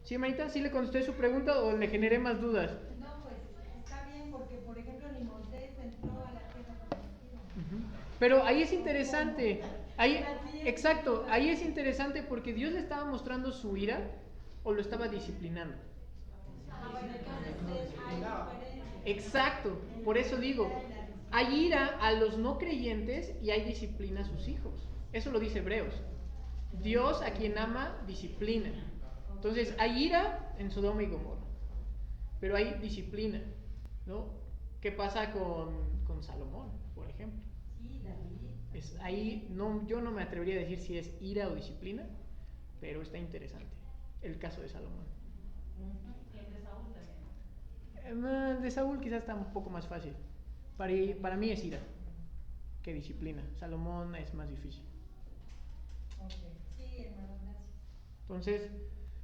¿Sí, Marita? ¿Sí le contesté su pregunta o le generé más dudas? No, pues está bien, porque por ejemplo ni Moisés entró a la tierra prometida. Pero ahí es interesante. Exacto, ahí es interesante porque Dios le estaba mostrando su ira o lo estaba disciplinando. Exacto, por eso digo, hay ira a los no creyentes y hay disciplina a sus hijos. Eso lo dice Hebreos. Dios a quien ama disciplina. Entonces hay ira en Sodoma y Gomorra, pero hay disciplina, ¿no? ¿Qué pasa con Salomón, por ejemplo? Ahí yo no me atrevería a decir si es ira o disciplina, pero está interesante el caso de Salomón. Y el de Saúl también. El de Saúl quizás está un poco más fácil. Para mí es ira que disciplina. Salomón es más difícil. Sí, hermano, gracias. Entonces,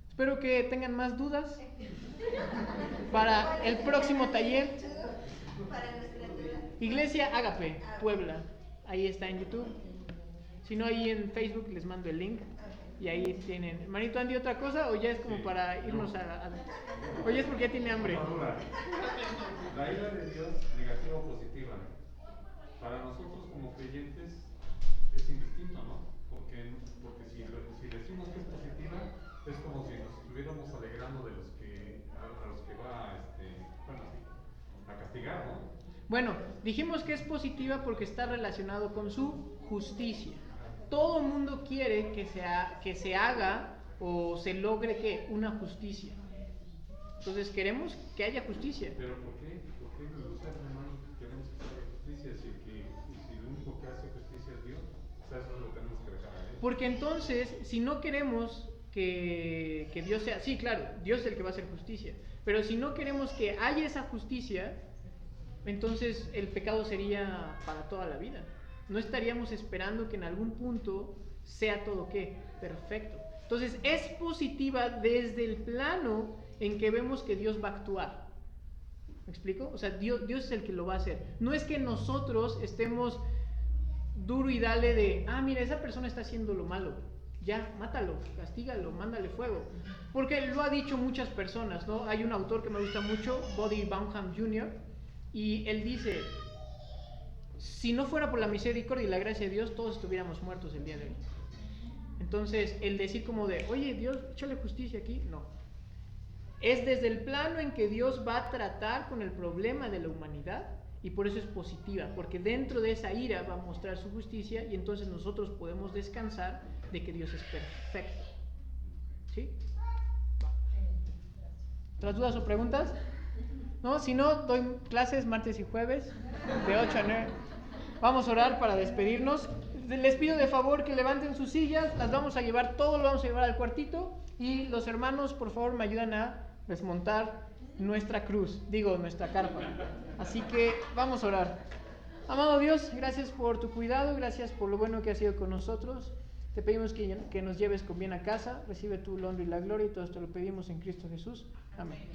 espero que tengan más dudas para el próximo taller. Para nuestra duda. Iglesia Ágape, Puebla. Ahí está en YouTube. Si no, ahí en Facebook les mando el link. Y ahí tienen. Hermanito Andy, ¿otra cosa? ¿O ya es como para irnos a... O ya es porque ya tiene hambre? La ira de Dios, negativa o positiva. Para nosotros como creyentes es indistinto, ¿no? Porque si decimos que es positiva, es como si nos estuviéramos alegrando de los que a los que va a castigar, ¿no? Bueno, dijimos que es positiva porque está relacionado con su justicia. Todo el mundo quiere que se haga o se logre ¿qué? Una justicia. Entonces queremos que haya justicia. Pero ¿por qué los seres humanos queremos que haya justicia si lo único que hace justicia es Dios? O sea, eso lo tenemos que dejar a Él. Porque entonces, si no queremos que Dios sea... Sí, claro, Dios es el que va a hacer justicia. Pero si no queremos que haya esa justicia, entonces el pecado sería para toda la vida. No estaríamos esperando que en algún punto sea todo ¿qué? Perfecto. Entonces es positiva desde el plano en que vemos que Dios va a actuar. ¿Me explico? O sea, Dios es el que lo va a hacer. No es que nosotros estemos duro y dale de, mira, esa persona está haciendo lo malo. Ya, mátalo, castígalo, mándale fuego. Porque lo ha dicho muchas personas, ¿no? Hay un autor que me gusta mucho, Buddy Baumham Jr., y él dice, si no fuera por la misericordia y la gracia de Dios, todos estuviéramos muertos el día de hoy. Entonces, el decir como de, oye, Dios, échale justicia aquí, no. Es desde el plano en que Dios va a tratar con el problema de la humanidad, y por eso es positiva, porque dentro de esa ira va a mostrar su justicia, y entonces nosotros podemos descansar de que Dios es perfecto. ¿Sí? ¿Otras dudas o preguntas? ¿No? Si no, doy clases martes y jueves de 8 a 9. Vamos a orar para despedirnos. Les pido de favor que levanten sus sillas, las vamos a llevar, todo lo vamos a llevar al cuartito, y los hermanos por favor me ayudan a desmontar nuestra cruz, nuestra carpa. Así que vamos a orar. Amado Dios, gracias por tu cuidado, gracias por lo bueno que has sido con nosotros. Te pedimos que nos lleves con bien a casa, recibe tu honra y la gloria, y todo esto lo pedimos en Cristo Jesús. Amén.